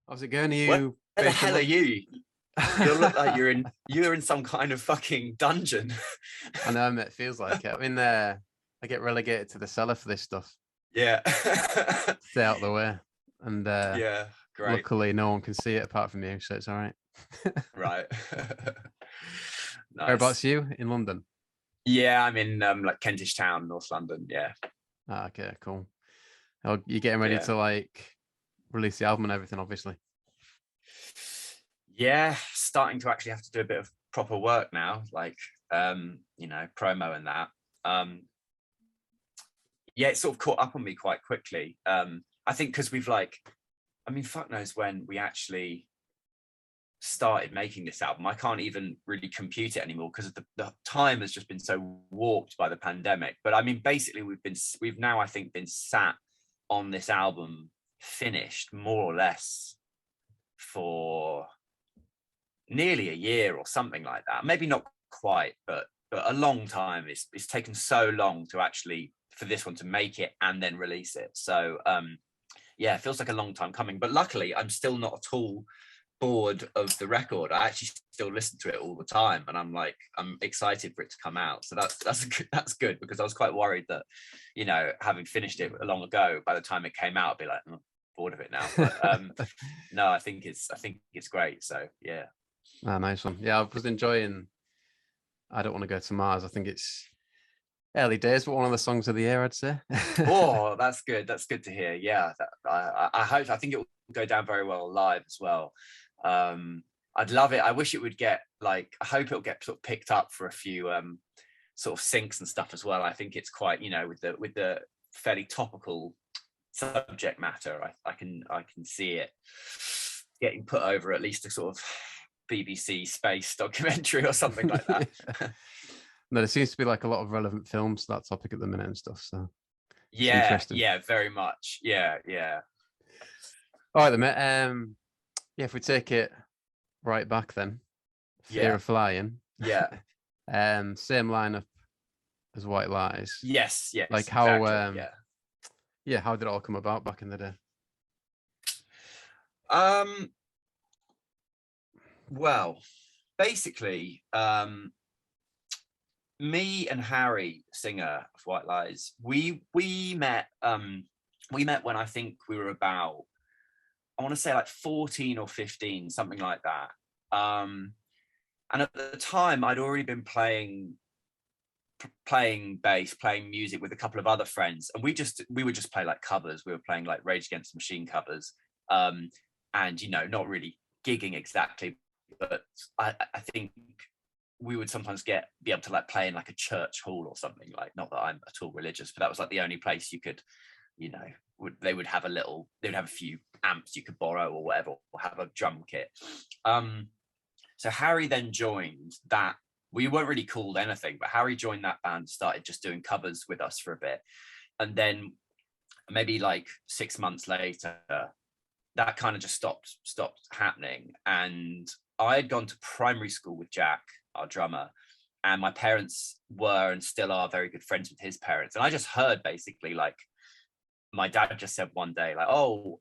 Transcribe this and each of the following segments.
How's it going? Are Where you the based in hell are London? you? You look like you're in some kind of fucking dungeon. I know, mate, it feels like it. I'm in there. I get relegated to the cellar for this stuff. Yeah. Stay out of the way. And Yeah, great. luckily no one can see it apart from you, so it's all right. Right. Nice. Whereabouts you in London? Yeah, I'm in like Kentish Town, North London. Yeah. Ah, okay, cool. Oh, you're getting ready Yeah. to like release the album and everything, obviously. Yeah, starting to actually have to do a bit of proper work now, like promo and that. Um yeah, it sort of caught up on me quite quickly. I think because fuck knows when we actually started making this album. I can't even really compute it anymore because the time has just been so warped by the pandemic. But I mean, basically, we've now, I think, been sat on this album finished more or less for nearly a year or something like that. Maybe not quite, but a long time. It's taken so long to actually for this one to make it and then release it. So yeah, it feels like a long time coming. But luckily, I'm still not at all bored of the record. I actually still listen to it all the time, and I'm excited for it to come out. So that's good because I was quite worried that, having finished it long ago, by the time it came out, I'd be like, I'm bored of it now. But no, I think it's great. So yeah. Ah, nice one. Yeah, I was enjoying I Don't Want to Go to Mars. I think it's early days, but one of the songs of the year, I'd say. Oh, that's good. That's good to hear. Yeah, I think it will go down very well live as well. I'd love it. I wish it would get I hope it'll get sort of picked up for a few sort of syncs and stuff as well. I think it's quite, with the fairly topical subject matter, I can see it getting put over at least a sort of BBC space documentary or something like that. Yeah. No, there seems to be like a lot of relevant films to that topic at the minute and stuff. So it's Yeah, interesting. very much. Yeah. All right, then, mate. Yeah, if we take it right back then, Fear of Flying. Yeah. Same lineup as White Lies. Yes. Like how exactly, yeah, how did it all come about back in the day? Well, basically, me and Harry, singer of White Lies, we met when I think we were about, I want to say like 14 or 15, something like that. And at the time, I'd already been playing bass, playing music with a couple of other friends, and we would just play like covers. We were playing like Rage Against the Machine covers, and not really gigging exactly, but I think we would sometimes be able to like play in like a church hall or something. Like, not that I'm at all religious, but that was like the only place you could, they would have a few amps you could borrow or whatever, or have a drum kit. So Harry then joined that. We weren't really called anything, but Harry joined that band, started just doing covers with us for a bit. And then maybe like 6 months later, that kind of just stopped happening. And I had gone to primary school with Jack, our drummer, and my parents were and still are very good friends with his parents. And I just heard basically like my dad just said one day, like, oh,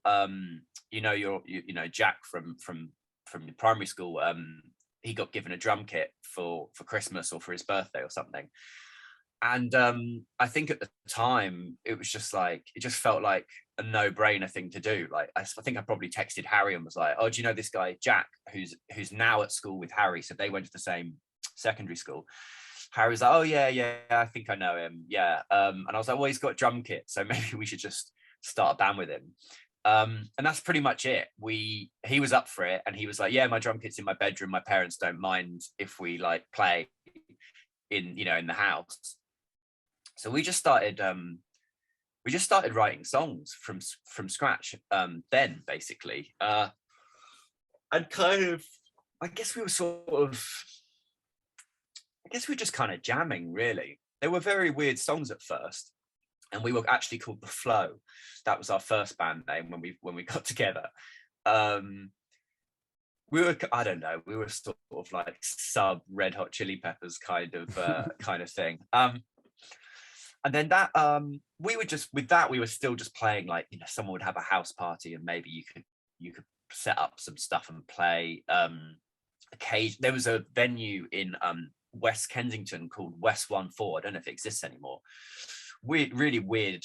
Jack from the primary school, he got given a drum kit for Christmas or for his birthday or something. And I think at the time it was just like, it just felt like a no-brainer thing to do. Like, I think I probably texted Harry and was like, oh, do you know this guy Jack who's now at school with Harry? So they went to the same secondary school. Harry was like, oh yeah, I think I know him. Yeah. And I was like, well, he's got a drum kit, so maybe we should just start a band with him. And that's pretty much it. He was up for it, and he was like, yeah, my drum kit's in my bedroom. My parents don't mind if we like play in the house. So we just started writing songs from scratch then, basically. And kind of, I guess we were just kind of jamming, really. They were very weird songs at first, and we were actually called The Flow. That was our first band name when we got together. We were sort of like sub Red Hot Chili Peppers kind of thing. And then that we were still just playing, like, someone would have a house party and maybe you could set up some stuff and play. There was a venue in West Kensington called West 14. I don't know if it exists anymore. Weird, really weird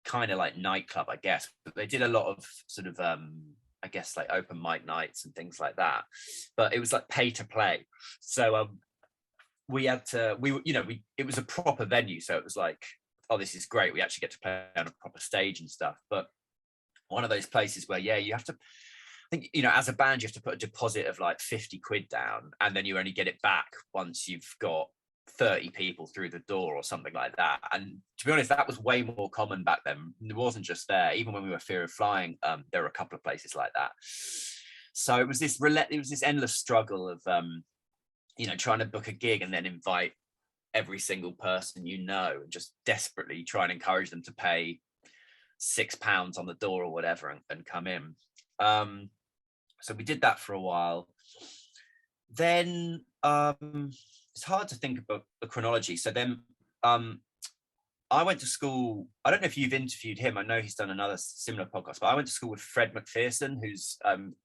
kind of like nightclub, I guess. But they did a lot of sort of I guess like open mic nights and things like that. But it was like pay to play. So we had to, it was a proper venue. So it was like, oh, this is great. We actually get to play on a proper stage and stuff. But one of those places where, yeah, you have to, I think, as a band, you have to put a deposit of like 50 quid down, and then you only get it back once you've got 30 people through the door or something like that. And to be honest, that was way more common back then. It wasn't just there. Even when we were Fear of Flying, there were a couple of places like that. So it was this endless struggle of, trying to book a gig and then invite every single person and just desperately try and encourage them to pay £6 on the door or whatever and come in. So we did that for a while. Then it's hard to think about the chronology. So then I went to school. I don't know if you've interviewed him. I know he's done another similar podcast, but I went to school with Fred McPherson, who's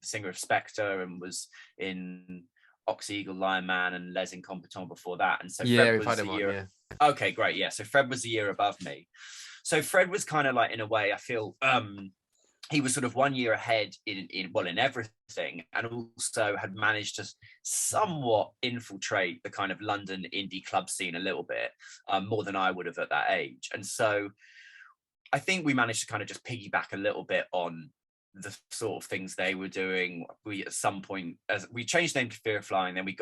singer of Spectre and was in Ox Eagle, Lion Man and Les Incompetents before that. And so yeah, Fred was a year. Okay, great. Yeah. So Fred was a year above me. So Fred was kind of like, in a way, I feel he was sort of 1 year ahead in everything, and also had managed to somewhat infiltrate the kind of London indie club scene a little bit, more than I would have at that age. And so I think we managed to kind of just piggyback a little bit on the sort of things they were doing. We at some point, as we changed name to Fear of Flying, then we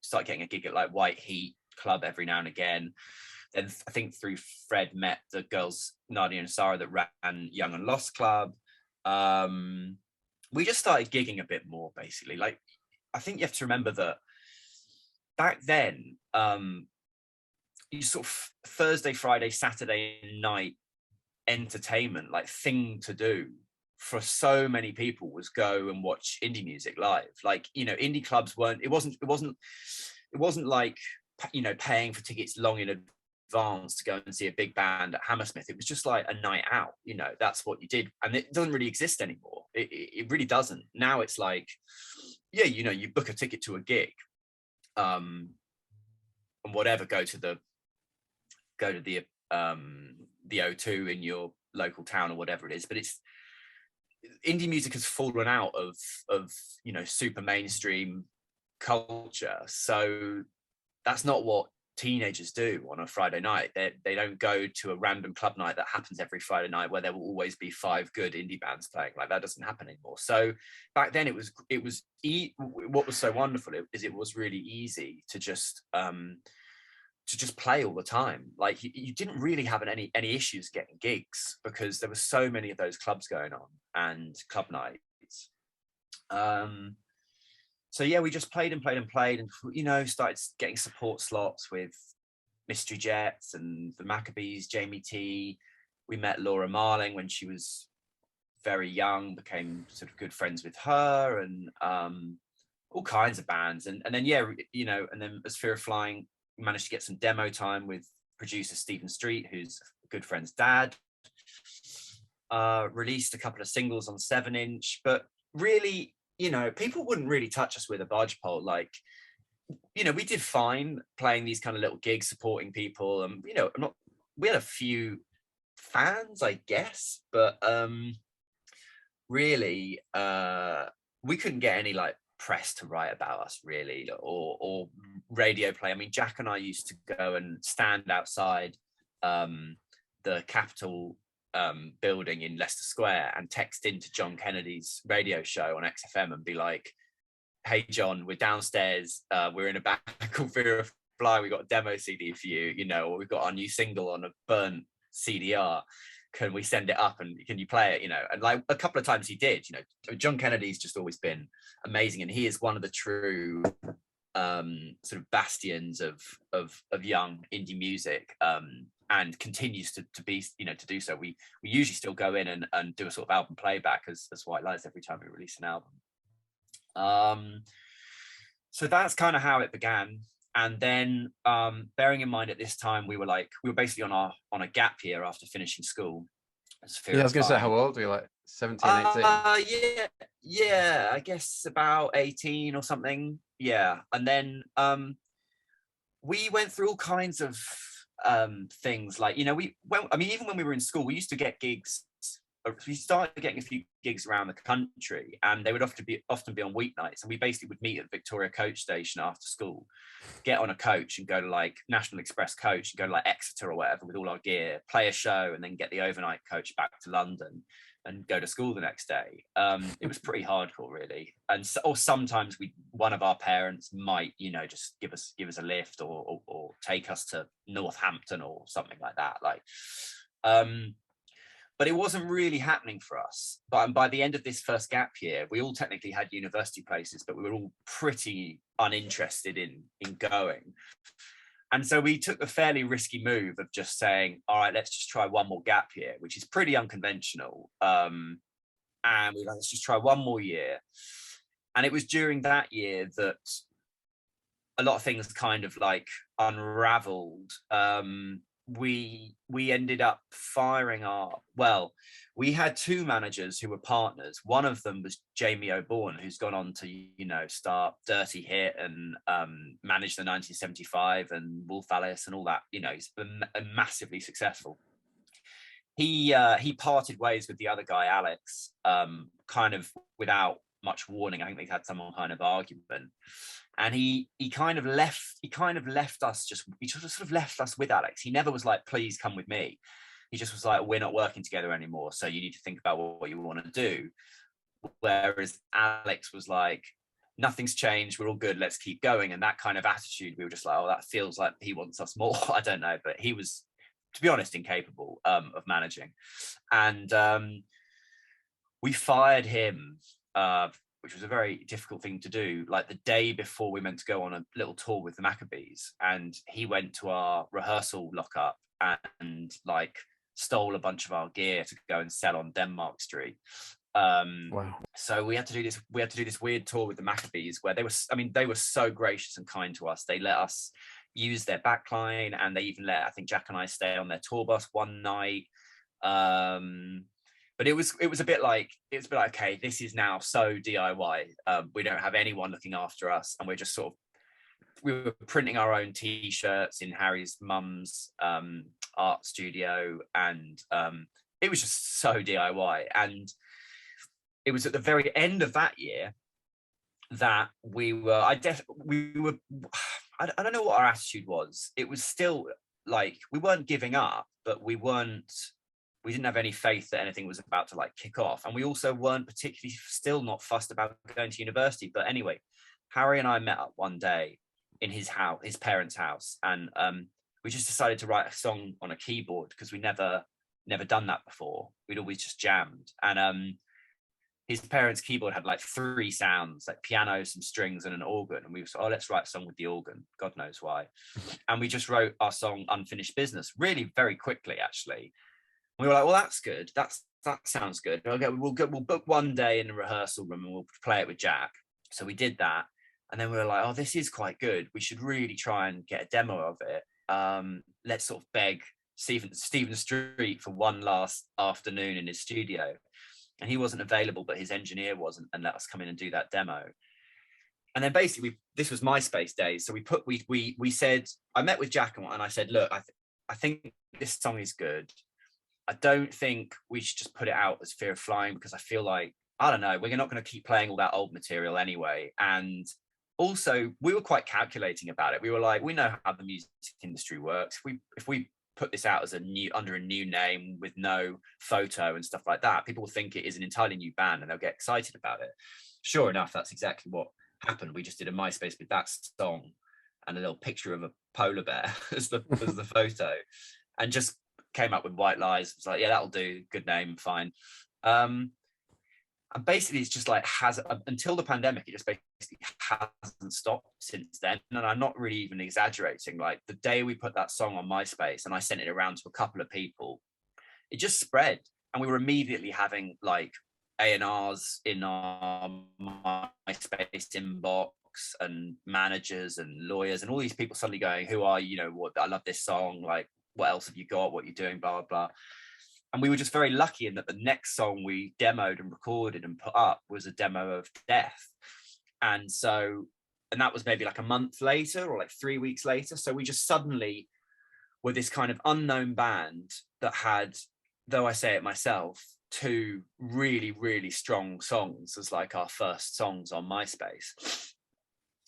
started getting a gig at like White Heat Club every now and again. Then I think through Fred met the girls Nadia and Sarah that ran Young and Lost Club. We just started gigging a bit more, basically. Like, I think you have to remember that back then, you sort of Thursday, Friday, Saturday night entertainment, like thing to do for so many people was go and watch indie music live. Like, indie clubs it wasn't like, paying for tickets long in advance to go and see a big band at Hammersmith. It was just like a night out, that's what you did. And it doesn't really exist anymore. It really doesn't. Now it's like, yeah, you book a ticket to a gig, and whatever, go to the O2 in your local town or whatever it is. But it's, indie music has fallen out of super mainstream culture. So that's not what teenagers do on a Friday night. They don't go to a random club night that happens every Friday night where there will always be 5 good indie bands playing. Like, that doesn't happen anymore. So back then it was what was so wonderful is it was really easy to just play all the time. Like, you didn't really have any issues getting gigs because there were so many of those clubs going on and club nights. So yeah, we just played and started getting support slots with Mystery Jets and the Maccabees, Jamie T. We met Laura Marling when she was very young, became sort of good friends with her, and all kinds of bands. And then and then as Fear of Flying, we managed to get some demo time with producer Stephen Street, who's a good friend's dad. Released a couple of singles on 7-inch, but really, people wouldn't really touch us with a barge pole. Like, we did fine playing these kind of little gigs, supporting people, and we had a few fans, I guess, but really, we couldn't get any like press to write about us, really, or radio play. I mean, Jack and I used to go and stand outside the Capitol building in Leicester Square and text into John Kennedy's radio show on XFM and be like, "Hey John, we're downstairs, we're in a band called Fear of Flying, we got a demo CD for you, or we've got our new single on a burnt CDR, can we send it up and can you play it?" And like a couple of times he did. John Kennedy's just always been amazing, and he is one of the true sort of bastions of young indie music, and continues to be, to do so. We usually still go in and do a sort of album playback as White Lies every time we release an album. So that's kind of how it began. And then bearing in mind at this time we were basically on a gap year after finishing school. I was gonna say, how old were you? Like 17, 18? Yeah, I guess about 18 or something. Yeah. And then we went through all kinds of things, like, you know, even when we were in school, we used to get gigs. We started getting a few gigs around the country, and they would often be on weeknights, and we basically would meet at Victoria Coach Station after school, get on a coach and go to like National Express coach and go to like Exeter or whatever with all our gear, play a show, and then get the overnight coach back to London and go to school the next day. It was pretty hardcore, really. And or sometimes one of our parents might, you know, just give us a lift or take us to Northampton or something like that. Like, but it wasn't really happening for us. But by the end of this first gap year, we all technically had university places, but we were all pretty uninterested in going. And so we took the fairly risky move of just saying, all right, let's just try one more gap year, which is pretty unconventional. And we were like, let's just try one more year. And it was during that year that a lot of things kind of like unraveled. We ended up firing we had two managers who were partners. One of them was Jamie O'Bourne, who's gone on to, you know, start Dirty Hit and manage the 1975 and Wolf Alice and all that. You know, he's been massively successful. He parted ways with the other guy, Alex, kind of without much warning. I think they had some kind of argument. And he kind of left us with Alex. He never was like, please come with me. He just was like, we're not working together anymore, so you need to think about what you want to do. Whereas Alex was like, nothing's changed, we're all good, let's keep going. And that kind of attitude, we were just like, oh, that feels like he wants us more. I don't know, but he was, to be honest, incapable of managing. And we fired him, which was a very difficult thing to do, like the day before we meant to go on a little tour with the Maccabees. And he went to our rehearsal lockup and like stole a bunch of our gear to go and sell on Denmark Street. Wow. So we had to do this weird tour with the Maccabees, where they were so gracious and kind to us. They let us use their backline, and they even let, I think, Jack and I stay on their tour bus one night. But it was a bit like, okay, this is now so DIY. We don't have anyone looking after us, and we're just we were printing our own T-shirts in Harry's mum's art studio, and it was just so DIY. And it was at the very end of that year that I don't know what our attitude was. It was still like, we weren't giving up, but we didn't have any faith that anything was about to like kick off. And we also weren't particularly, still not fussed about going to university. But anyway, Harry and I met up one day in his parents' house. And we just decided to write a song on a keyboard, because we never done that before. We'd always just jammed. And his parents' keyboard had like 3 sounds, like piano, some strings, and an organ. And we were like, oh, let's write a song with the organ. God knows why. And we just wrote our song Unfinished Business really very quickly, actually. We were like, well, that's good. That sounds good. Okay, we'll book one day in the rehearsal room and we'll play it with Jack. So we did that. And then we were like, oh, this is quite good. We should really try and get a demo of it. Let's sort of beg Stephen Street for one last afternoon in his studio. And he wasn't available, but his engineer wasn't, and let us come in and do that demo. And then basically, this was MySpace days. So we said, I met with Jack and I said, look, I think this song is good. I don't think we should just put it out as Fear of Flying, because I feel like, I don't know, we're not going to keep playing all that old material anyway. And also, we were quite calculating about it. We were like, we know how the music industry works. If we put this out as under a new name with no photo and stuff like that, people will think it is an entirely new band and they'll get excited about it. Sure enough, that's exactly what happened. We just did a MySpace with that song and a little picture of a polar bear as the photo, and just came up with White Lies. It was like, yeah, that'll do, good name, fine. And basically it's just like, until the pandemic, it just basically hasn't stopped since then. And I'm not really even exaggerating. Like the day we put that song on MySpace and I sent it around to a couple of people, it just spread. And we were immediately having like A&Rs in our MySpace inbox, and managers and lawyers and all these people suddenly going, who are you? You know, what, I love this song. Like, what else have you got? What are you doing? Blah, blah, blah. we were just very lucky in that the next song we demoed and recorded and put up was a demo of Death. And that was maybe like a month later or like 3 weeks later. So we just suddenly were this kind of unknown band that had, though I say it myself, 2 really, really strong songs as like our first songs on MySpace.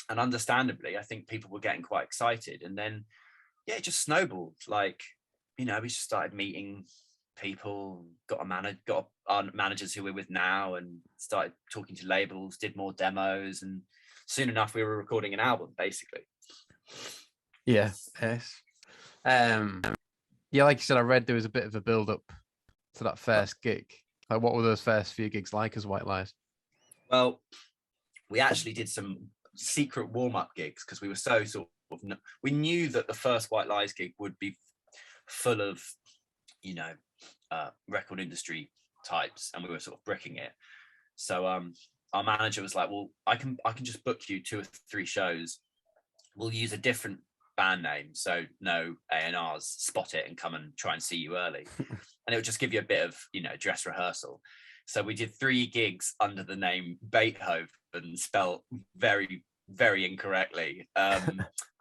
And understandably, I think people were getting quite excited. And then, yeah, it just snowballed. Like, we just started meeting people, got our managers who we're with now, and started talking to labels, did more demos, and soon enough we were recording an album, basically. Yes. Yeah, like you said, I read there was a bit of a build up to that first gig. Like, what were those first few gigs like as White Lies? Well, we actually did some secret warm-up gigs because we were so we knew that the first White Lies gig would be full of record industry types, and we were sort of bricking it. So our manager was like, well, I can just book you 2 or 3 shows. We'll use a different band name, so no A&Rs spot it and come and try and see you early. And it would just give you a bit of dress rehearsal. So we did 3 gigs under the name Beethoven, spelled very, very incorrectly. I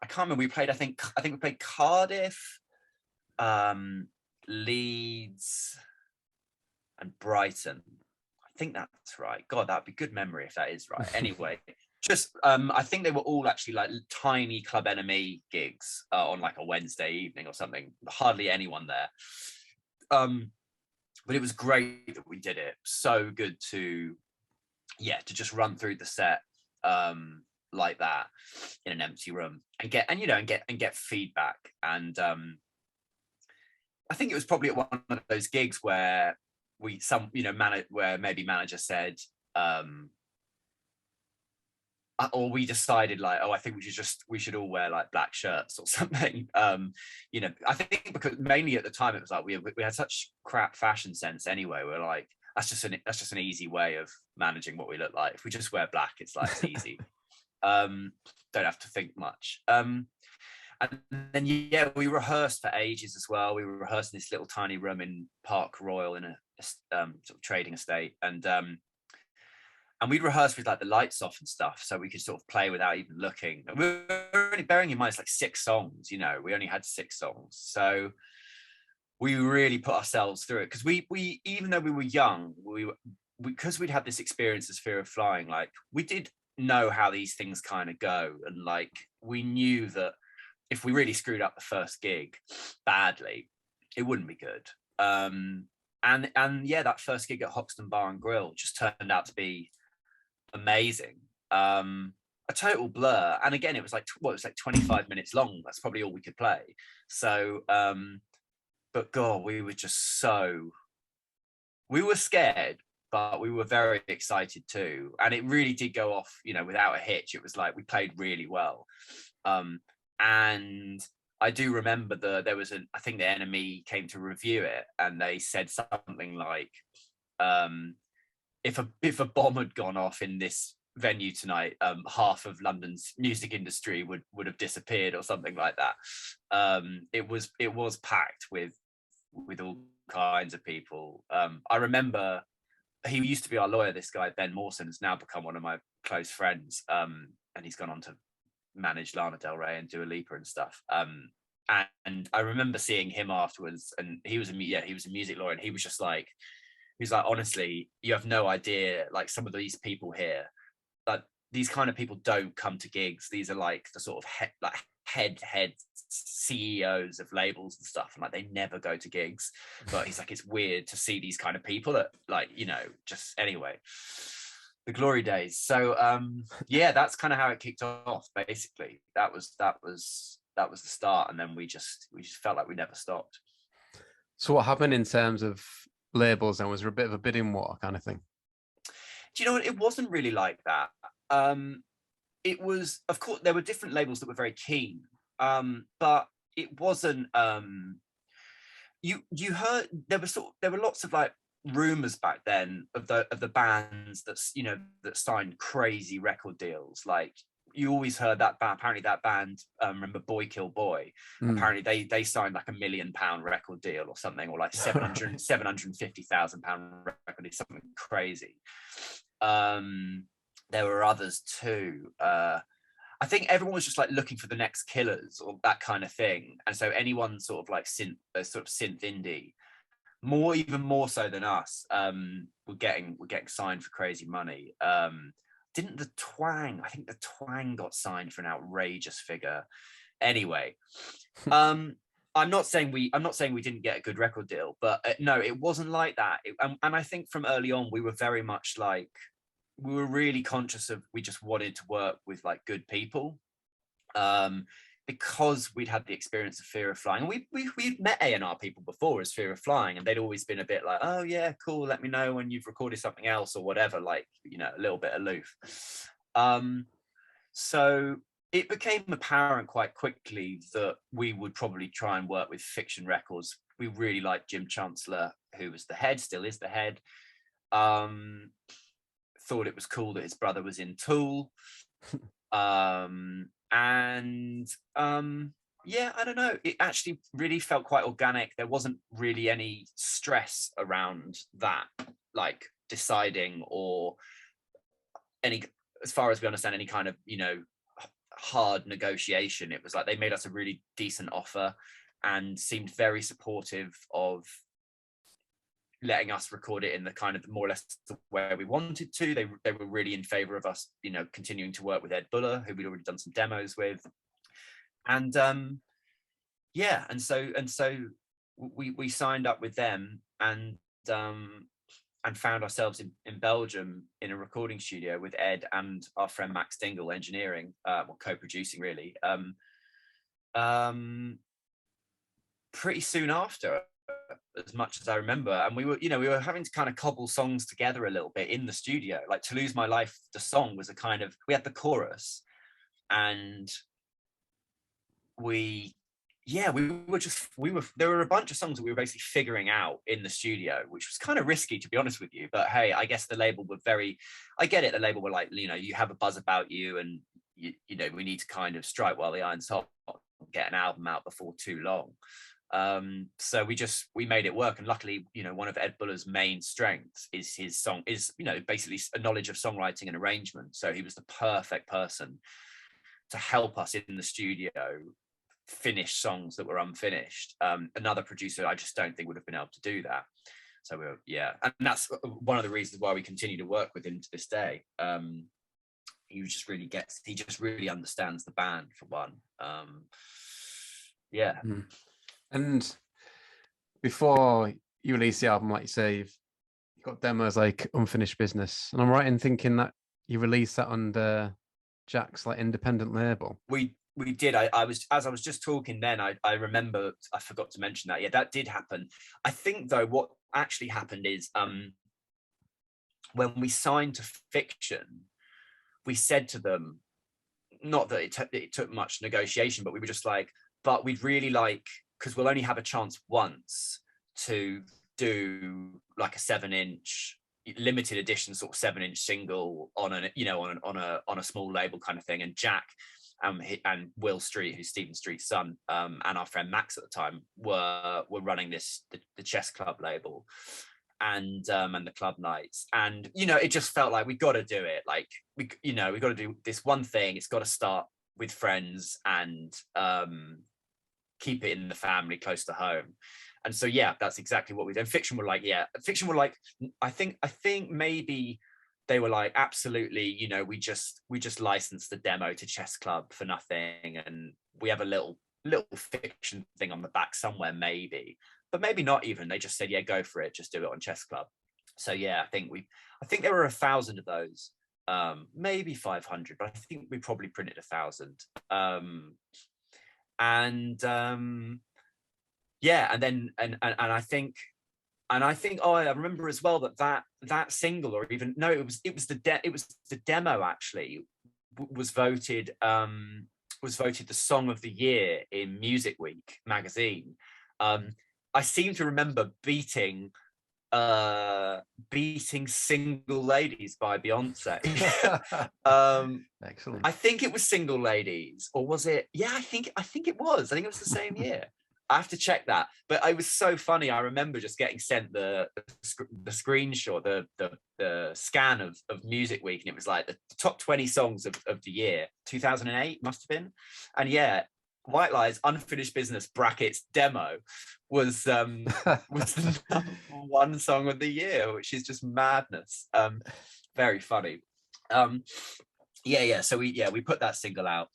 can't remember. We played, I think we played Cardiff, Leeds, and Brighton. I think that's right. God, that'd be good memory if that is right. Anyway, just I think they were all actually like tiny Club Enemy gigs on like a Wednesday evening or something. Hardly anyone there. But it was great that we did it. So good to just run through the set like that in an empty room and get feedback. And I think it was probably at one of those gigs where where maybe manager said, or we decided like, oh, I think we should all wear like black shirts or something. I think because mainly at the time it was like we had such crap fashion sense anyway. We're like, that's just an easy way of managing what we look like. If we just wear black, it's easy. Don't have to think much. And then we rehearsed for ages as well. We rehearsed in this little tiny room in Park Royal in a sort of trading estate, and we'd rehearse with like the lights off and stuff, so we could sort of play without even looking. And we were only, bearing in mind, it's like 6 songs. We only had 6 songs, so we really put ourselves through it because we even though we were young, because we'd had this experience as Fear of Flying, like we did know how these things kind of go, and like we knew that if we really screwed up the first gig badly, it wouldn't be good. And that first gig at Hoxton Bar and Grill just turned out to be amazing. A total blur. And again, it was like 25 minutes long. That's probably all we could play. So but God, we were scared, but we were very excited too. And it really did go off, without a hitch. It was like we played really well. And I do remember I think the Enemy came to review it, and they said something like, if a bomb had gone off in this venue tonight, half of London's music industry would have disappeared or something like that. It was packed with all kinds of people. I remember he used to be our lawyer, this guy Ben Mawson, has now become one of my close friends, and he's gone on to manage Lana Del Rey and Dua Lipa and stuff. And I remember seeing him afterwards, and he was a music lawyer, and he was like, honestly, you have no idea, like some of these people here, like these kind of people don't come to gigs. These are like the sort of head CEOs of labels and stuff, and like they never go to gigs. But he's like, it's weird to see these kind of people at like, just anyway, the glory days. So that's kind of how it kicked off. Basically, that was the start, and then we just felt like we never stopped. So what happened in terms of labels then? Was there a bit of a bidding war kind of thing? Do you know what? It wasn't really like that. It was, of course, there were different labels that were very keen, but it wasn't. You heard there were lots of like rumors back then of the bands that signed crazy record deals. Like you always heard that band. Apparently that band, remember Boy Kill Boy, apparently they signed like £1 million record deal or something, or like 750,000 pound record deal, something crazy. There were others too. I think everyone was just like looking for the next Killers or that kind of thing, and so anyone sort of like synth indie, even more so than us, were getting signed for crazy money. Didn't the Twang? I think the Twang got signed for an outrageous figure. Anyway, I'm not saying we didn't get a good record deal, but no, it wasn't like that. And I think from early on we were very much like, we were really conscious of, we just wanted to work with like good people, because we'd had the experience of Fear of Flying. And we'd met A&R people before as Fear of Flying, and they'd always been a bit like, oh yeah, cool, let me know when you've recorded something else or whatever, like, you know, a little bit aloof. So it became apparent quite quickly that we would probably try and work with Fiction Records. We really liked Jim Chancellor, who was the head, still is the head. Thought it was cool that his brother was in Tool. Yeah, I don't know, it actually really felt quite organic. There wasn't really any stress around that, like deciding, or any, as far as we understand, any kind of, you know, hard negotiation. It was like they made us a really decent offer and seemed very supportive of letting us record it in the kind of more or less where we wanted to. They were really in favor of us, you know, continuing to work with Ed Buller, who we'd already done some demos with. And yeah, and so we signed up with them, and found ourselves in Belgium in a recording studio with Ed and our friend Max Dingle engineering, co-producing really, pretty soon after, as much as I remember. And we were having to kind of cobble songs together a little bit in the studio. Like To Lose My Life, the song was a kind of, we had the chorus, and there were a bunch of songs that we were basically figuring out in the studio, which was kind of risky, to be honest with you. But hey, I guess the label were I get it, the label were like, you know, you have a buzz about you, and you know, we need to kind of strike while the iron's hot, get an album out before too long. So we made it work. And luckily, you know, one of Ed Buller's main strengths is you know, basically a knowledge of songwriting and arrangement. So he was the perfect person to help us in the studio finish songs that were unfinished. Another producer, I just don't think would have been able to do that. So and that's one of the reasons why we continue to work with him to this day. He just really understands the band, for one. And before you release the album, like you say, you've got demos like Unfinished Business, and I'm right in thinking that you released that under Jack's like independent label. We did. I was just talking then, I remember, I forgot to mention that. Yeah, that did happen. I think though what actually happened is, when we signed to Fiction, we said to them, not that it took much negotiation, but we were just like, but we'd really like, because we'll only have a chance once to do like a 7-inch limited edition sort of 7-inch single on a small label kind of thing. And Jack and Will Street, who's Stephen Street's son, and our friend Max at the time were running the Chess Club label, and the club nights. And you know, it just felt like we got to do it. Like we got to do this one thing. It's got to start with friends and keep it in the family, close to home. And so yeah, that's exactly what we did. And Fiction were like, I think maybe they were like, absolutely, you know, we just licensed the demo to Chess Club for nothing, and we have a little Fiction thing on the back somewhere, maybe, but maybe not even. They just said, yeah, go for it, just do it on Chess Club. So yeah, I think there were 1,000 of those, maybe 500, but I think we probably printed 1,000. Yeah, and then I think I remember as well that single, or even no, it was the demo actually was voted the song of the year in Music Week magazine. I seem to remember beating beating Single Ladies by Beyonce. Excellent. I think it was Single Ladies, or was it? Yeah, I think it was. I think it was the same year. I have to check that, but it was so funny. I remember just getting sent the screenshot, the scan of Music Week, and it was like the top 20 songs of the year, 2008 must have been, and yeah, White Lies, Unfinished Business brackets demo was the number one song of the year, which is just madness. Very funny. So we put that single out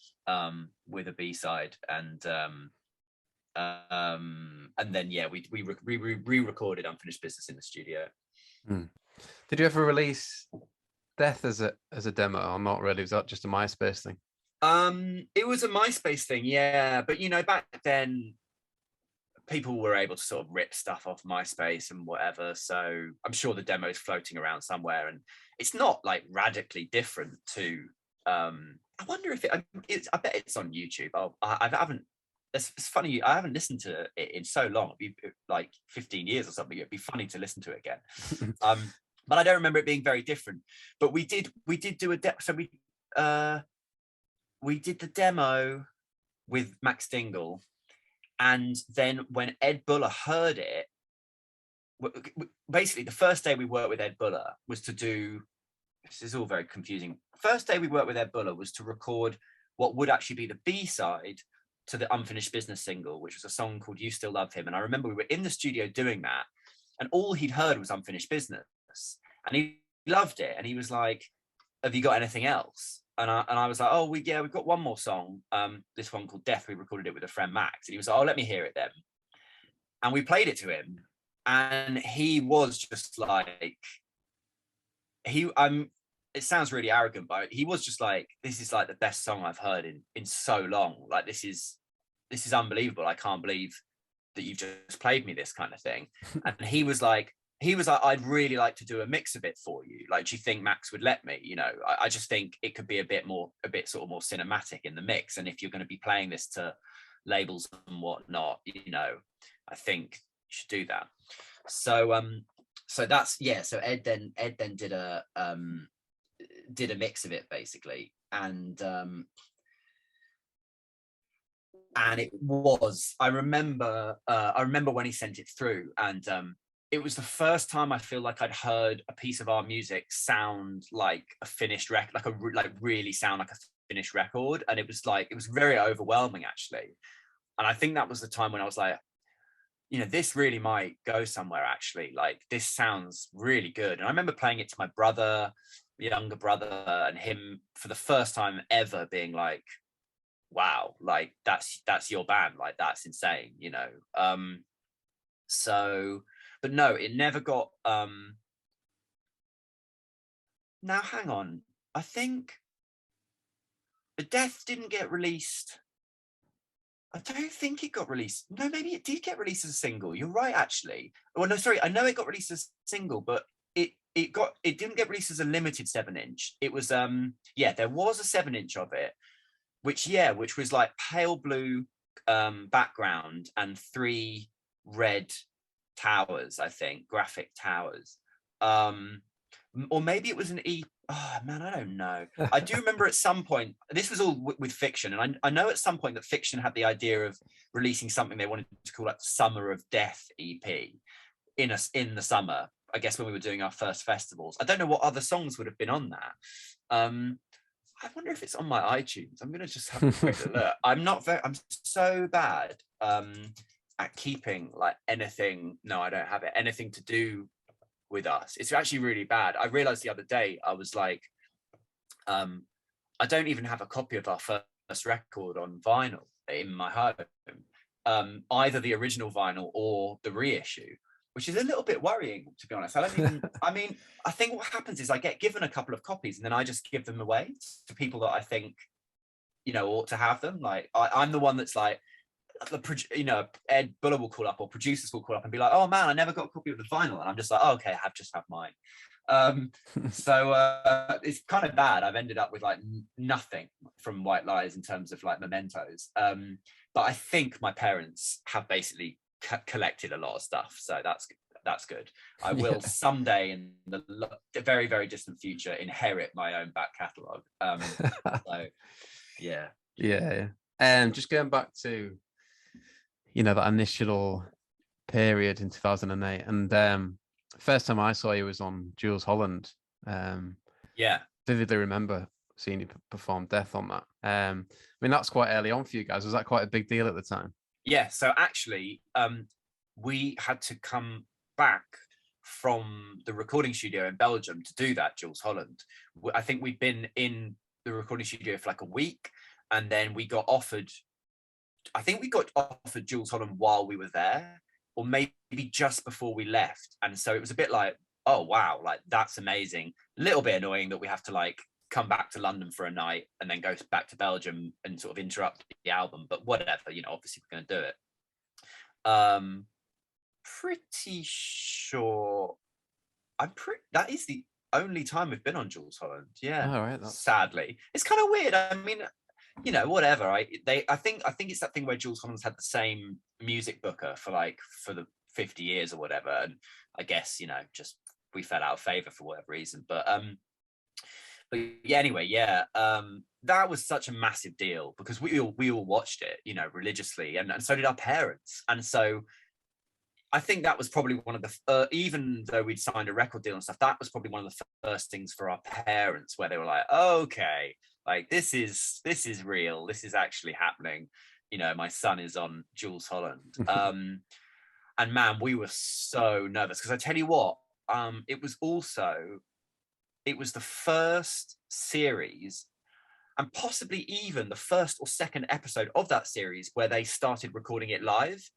with a B-side, and then we re-recorded Unfinished Business in the studio. Did you ever release Death as a demo, or not really? Was that just a MySpace thing? It was a MySpace thing, yeah, but you know, back then people were able to sort of rip stuff off MySpace and whatever, so I'm sure the demo's floating around somewhere, and it's not like radically different to I wonder if I bet it's on YouTube. I haven't, it's funny, I haven't listened to it in so long. It'd be like 15 years or something. It'd be funny to listen to it again. But I don't remember it being very different. But we did do a so we did the demo with Max Dingle, and then when Ed Buller heard it, basically the first day we worked with Ed Buller was to do, this is all very confusing. First day we worked with Ed Buller was to record what would actually be the B-side to the Unfinished Business single, which was a song called You Still Love Him. And I remember we were in the studio doing that, and all he'd heard was Unfinished Business, and he loved it. And he was like, have you got anything else? And I was like, oh, we've got one more song, this one called Death. We recorded it with a friend, Max. And he was like, oh, let me hear it then. And we played it to him, and he was just like, it sounds really arrogant, but he was just like, this is like the best song I've heard in so long. Like, this is unbelievable. I can't believe that you've just played me this kind of thing. And he was like, I'd really like to do a mix of it for you. Like, do you think Max would let me? You know, I just think it could be a bit sort of more cinematic in the mix. And if you're going to be playing this to labels and whatnot, you know, I think you should do that. So that's, yeah. So Ed then did a mix of it basically, and it was, I remember when he sent it through, and it was the first time I feel like I'd heard a piece of our music sound like a finished record, like really sound like a finished record. And it was very overwhelming actually. And I think that was the time when I was like, you know, this really might go somewhere actually. Like, this sounds really good. And I remember playing it to my brother, younger brother, and him for the first time ever being like, wow, like that's your band, like that's insane, you know. But no, it never got now hang on, I think the Death didn't get released. I don't think it got released. No, maybe it did get released as a single. You're right, actually. Well, no, sorry, I know it got released as a single, but it didn't get released as a limited 7-inch. It was there was a 7-inch of it, which was like pale blue background and 3 red towers, I think, graphic towers. Or maybe it was an E. Oh man, I don't know. I do remember at some point, this was all with Fiction, and I know at some point that Fiction had the idea of releasing something they wanted to call like Summer of Death EP in the summer, I guess, when we were doing our first festivals. I don't know what other songs would have been on that. I wonder if it's on my iTunes. I'm gonna just have a quick look. I'm so bad at keeping like anything. No, I don't have it. Anything to do with us. It's actually really bad. I realized the other day, I was like, I don't even have a copy of our first record on vinyl in my home, either the original vinyl or the reissue, which is a little bit worrying, to be honest. I think what happens is I get given a couple of copies and then I just give them away to people that I think, you know, ought to have them. Like I'm the one that's like, Ed Buller will call up, or producers will call up and be like, oh man, I never got a copy of the vinyl. And I'm just like, oh, okay, I just have mine. So it's kind of bad. I've ended up with like nothing from White Lies in terms of like mementos. But I think my parents have basically collected a lot of stuff. So That's good. I will someday in the very, very distant future inherit my own back catalogue. So yeah. Yeah. Just going back to, that initial period in 2008, and first time I saw you was on Jules Holland. Yeah. Vividly remember seeing you perform Death on that. I mean, that's quite early on for you guys. Was that quite a big deal at the time? Yeah. So actually, we had to come back from the recording studio in Belgium to do that, Jules Holland. I think we'd been in the recording studio for like a week, and then we got offered, I think we got offered Jules Holland while we were there, or maybe just before we left. And so it was a bit like, oh wow, like that's amazing. A little bit annoying that we have to like come back to London for a night and then go back to Belgium and sort of interrupt the album, but whatever, obviously we're going to do it. Pretty sure that is the only time we've been on Jules Holland. Yeah. All right. Sadly, it's kind of weird. I mean, whatever. I think it's that thing where Jules Holland's had the same music booker for the 50 years or whatever, and I guess just we fell out of favor for whatever reason. But yeah, anyway, yeah, that was such a massive deal because we all watched it, religiously, and so did our parents, and so I think that was probably one of the even though we'd signed a record deal and stuff, that was probably one of the first things for our parents where they were like, okay, like this is real, this is actually happening, my son is on Jules Holland. And man, we were so nervous because I tell you what, it was the first series and possibly even the first or second episode of that series where they started recording it live.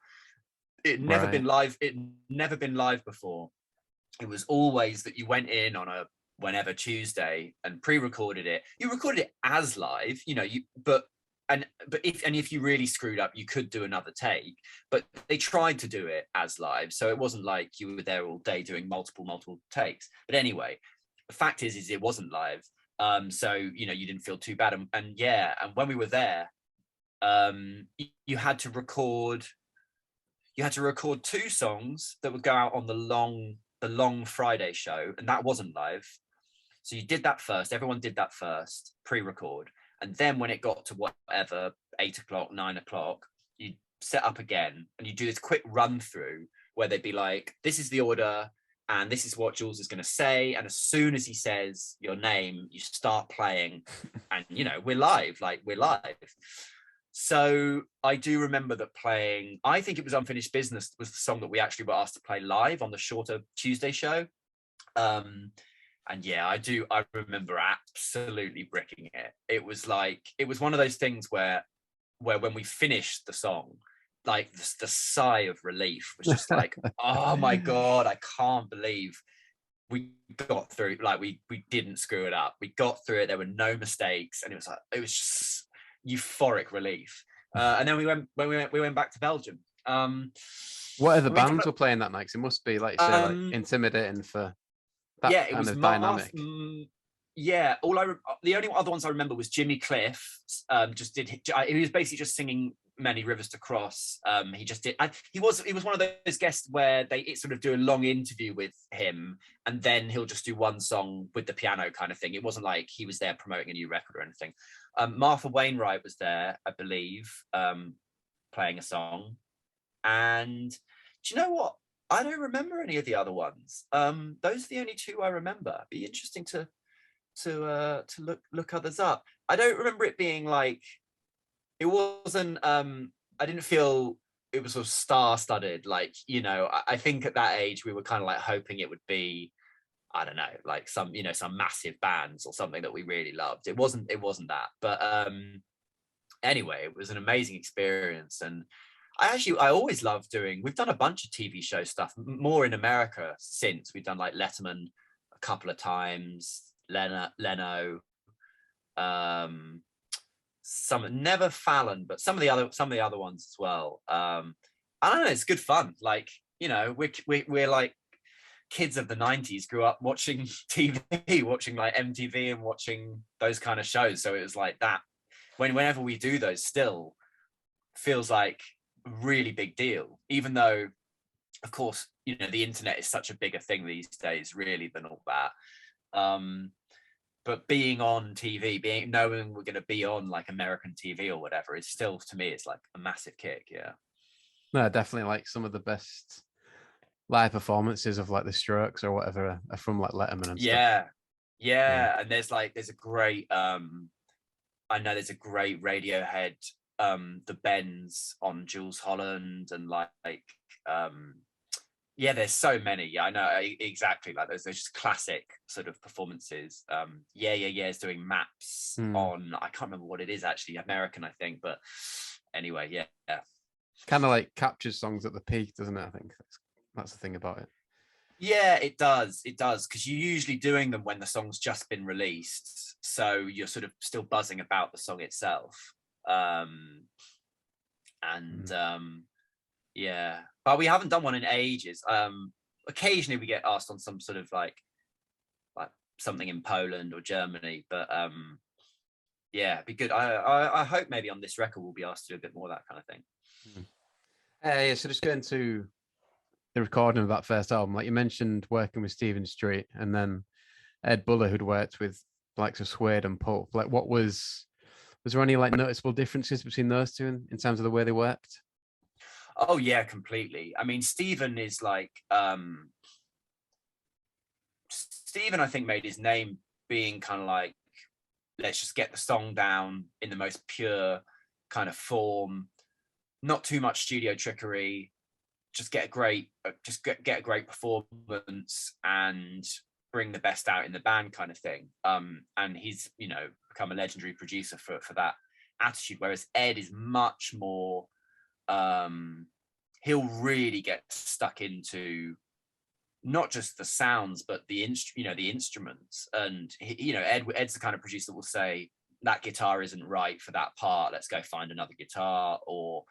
It'd never been live before. It was always that you went in on a whenever Tuesday and pre-recorded it. You recorded it as live, but if you really screwed up, you could do another take, but they tried to do it as live, so it wasn't like you were there all day doing multiple takes. But anyway, the fact is it wasn't live, so you didn't feel too bad, and when we were there, you had to record 2 songs that would go out on the long Friday show, and that wasn't live. So you did that first. Everyone did that first, pre-record. And then when it got to whatever, 8 o'clock, 9 o'clock, you set up again and you do this quick run through where they'd be like, this is the order and this is what Jules is going to say. And as soon as he says your name, you start playing and, we're live. So I do remember that playing, I think it was Unfinished Business was the song that we actually were asked to play live on the shorter Tuesday show. And yeah, I remember absolutely bricking it. It was one of those things where when we finished the song, like the sigh of relief was just like, oh my God, I can't believe we got through, like we didn't screw it up. We got through it. There were no mistakes. And it was just euphoric relief. And then we went back to Belgium. What other bands were playing that night? 'Cause it must be, like you say, like intimidating for that it was dynamic. Yeah, the only other ones I remember was Jimmy Cliff. He was basically just singing Many Rivers to Cross. He just did. He was one of those guests where they sort of do a long interview with him, and then he'll just do one song with the piano kind of thing. It wasn't like he was there promoting a new record or anything. Martha Wainwright was there, I believe, playing a song. And do you know what? I don't remember any of the other ones. Those are the only 2 I remember. It'd be interesting to look others up. I don't remember it being like, it wasn't, I didn't feel it was sort of star-studded. Like, I think at that age we were kind of like hoping it would be, I don't know, like some massive bands or something that we really loved. It wasn't that. But anyway, it was an amazing experience. And I always love we've done a bunch of TV show stuff, more in America since. We've done like Letterman a couple of times, Leno, never Fallon, but some of the other ones as well. I don't know, it's good fun. Like, we're like kids of the 90s, grew up watching TV, watching like MTV and watching those kind of shows. So it was like that. Whenever we do those, still feels like really big deal, even though of course, you know, the internet is such a bigger thing these days, really, than all that. But being on TV, knowing we're going to be on like American TV or whatever, is still, to me, it's like a massive kick. Yeah. No, definitely like some of the best live performances of like the Strokes or whatever are from like Letterman and stuff. Yeah. Yeah. Yeah. And there's a great, I know there's a great Radiohead, the Bends on Jules Holland, and yeah, there's so many. Yeah, I know exactly. Like there's just classic sort of performances. Yeah, is doing Maps on, I can't remember what it is actually, American, I think. But anyway, yeah. Kind of like captures songs at the peak, doesn't it? I think that's the thing about it. Yeah, it does. It does, because you're usually doing them when the song's just been released, so you're sort of still buzzing about the song itself. Yeah, but we haven't done one in ages. Occasionally we get asked on some sort of like something in Poland or Germany, but yeah, it'd be good. I hope maybe on this record we'll be asked to do a bit more of that kind of thing. Yeah, so just going to the recording of that first album, like you mentioned, working with Stephen Street and then Ed Buller, who'd worked with likes of Suede and Pulp. Like, was there any like noticeable differences between those two in terms of the way they worked? Oh yeah, completely. I mean, Stephen is like, Stephen, I think, made his name being kind of like, let's just get the song down in the most pure kind of form, not too much studio trickery, just get a great performance and bring the best out in the band kind of thing. And he's, you know, become a legendary producer for that attitude, whereas Ed is much more, he'll really get stuck into not just the sounds but the instruments. And Ed's the kind of producer that will say that guitar isn't right for that part, let's go find another guitar, or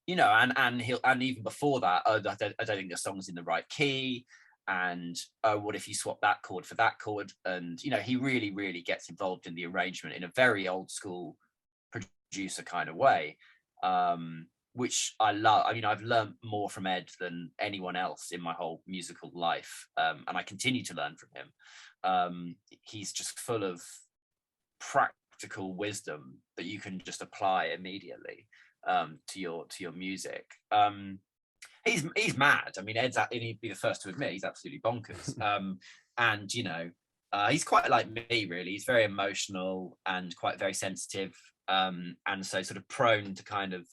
and even before that, I don't think the song's in the right key, and what if you swap that chord for that chord? And he really gets involved in the arrangement in a very old school producer kind of way, which I love. I mean, I've learned more from Ed than anyone else in my whole musical life, and I continue to learn from him. He's just full of practical wisdom that you can just apply immediately to your music. He's mad. I mean, he'd be the first to admit he's absolutely bonkers. And he's quite like me, really. He's very emotional and quite very sensitive, and so sort of prone to kind of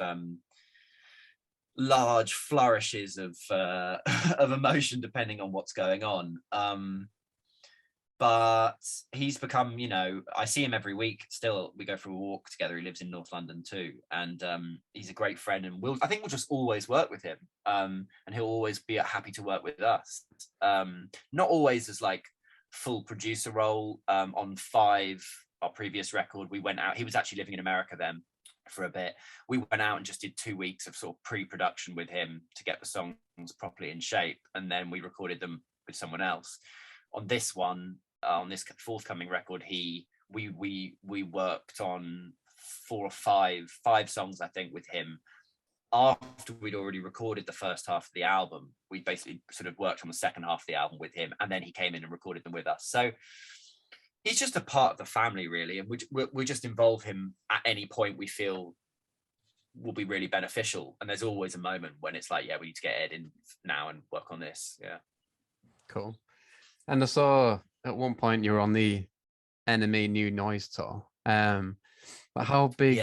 large flourishes of of emotion depending on what's going on. But he's become, I see him every week still. We go for a walk together. He lives in North London too, and he's a great friend, and I think we'll just always work with him, and he'll always be happy to work with us. Not always as like full producer role. On 5, our previous record, we went out. He was actually living in America then for a bit. We went out and just did 2 weeks of sort of pre-production with him to get the songs properly in shape, and then we recorded them with someone else. On this one, on this forthcoming record, we worked on 4 or 5 songs, I think, with him after we'd already recorded the first half of the album. We basically sort of worked on the second half of the album with him, and then he came in and recorded them with us. So he's just a part of the family, really, and we just involve him at any point we feel will be really beneficial. And there's always a moment when it's like, yeah, we need to get Ed in now and work on this. Yeah. Cool. And I saw at one point you were on the Enemy New Noise tour. But how big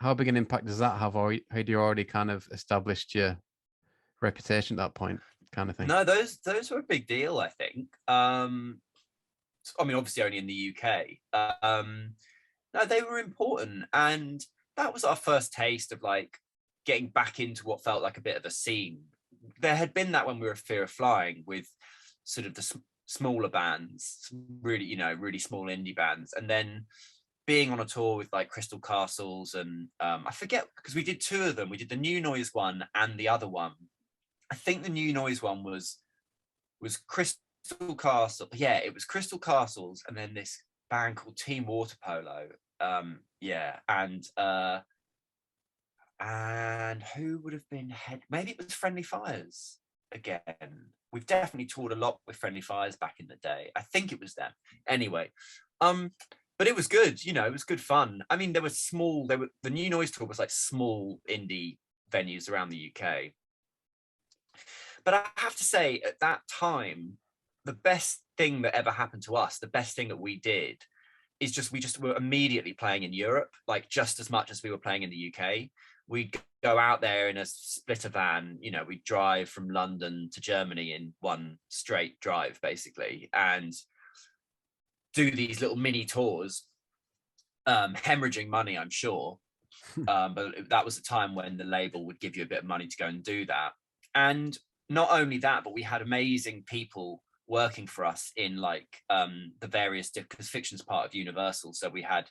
an impact does that have, or had you already kind of established your reputation at that point, kind of thing? No, those were a big deal, I think. I mean, obviously only in the UK. No, they were important, and that was our first taste of like getting back into what felt like a bit of a scene. There had been that when we were Fear of Flying, with sort of the smaller bands, really, really small indie bands, and then being on a tour with like Crystal Castles and I forget, because we did 2 of them. We did the New Noise one and the other one. I think the New Noise one was Crystal Castle. Yeah, it was Crystal Castles, and then this band called Team Water Polo. And and who would have been head? Maybe it was Friendly Fires again. We've definitely toured a lot with Friendly Fires back in the day. I think it was them. Anyway, but it was good. You know, it was good fun. I mean, the New Noise tour was like small indie venues around the UK. But I have to say, at that time, the best thing that ever happened to us, the best thing that we did, is we just were immediately playing in Europe, like just as much as we were playing in the UK. We'd go out there in a splitter van, you know, we'd drive from London to Germany in one straight drive, basically, and do these little mini tours, hemorrhaging money, I'm sure. But that was a time when the label would give you a bit of money to go and do that. And not only that, but we had amazing people working for us in like the various, because Fiction's part of Universal, so we had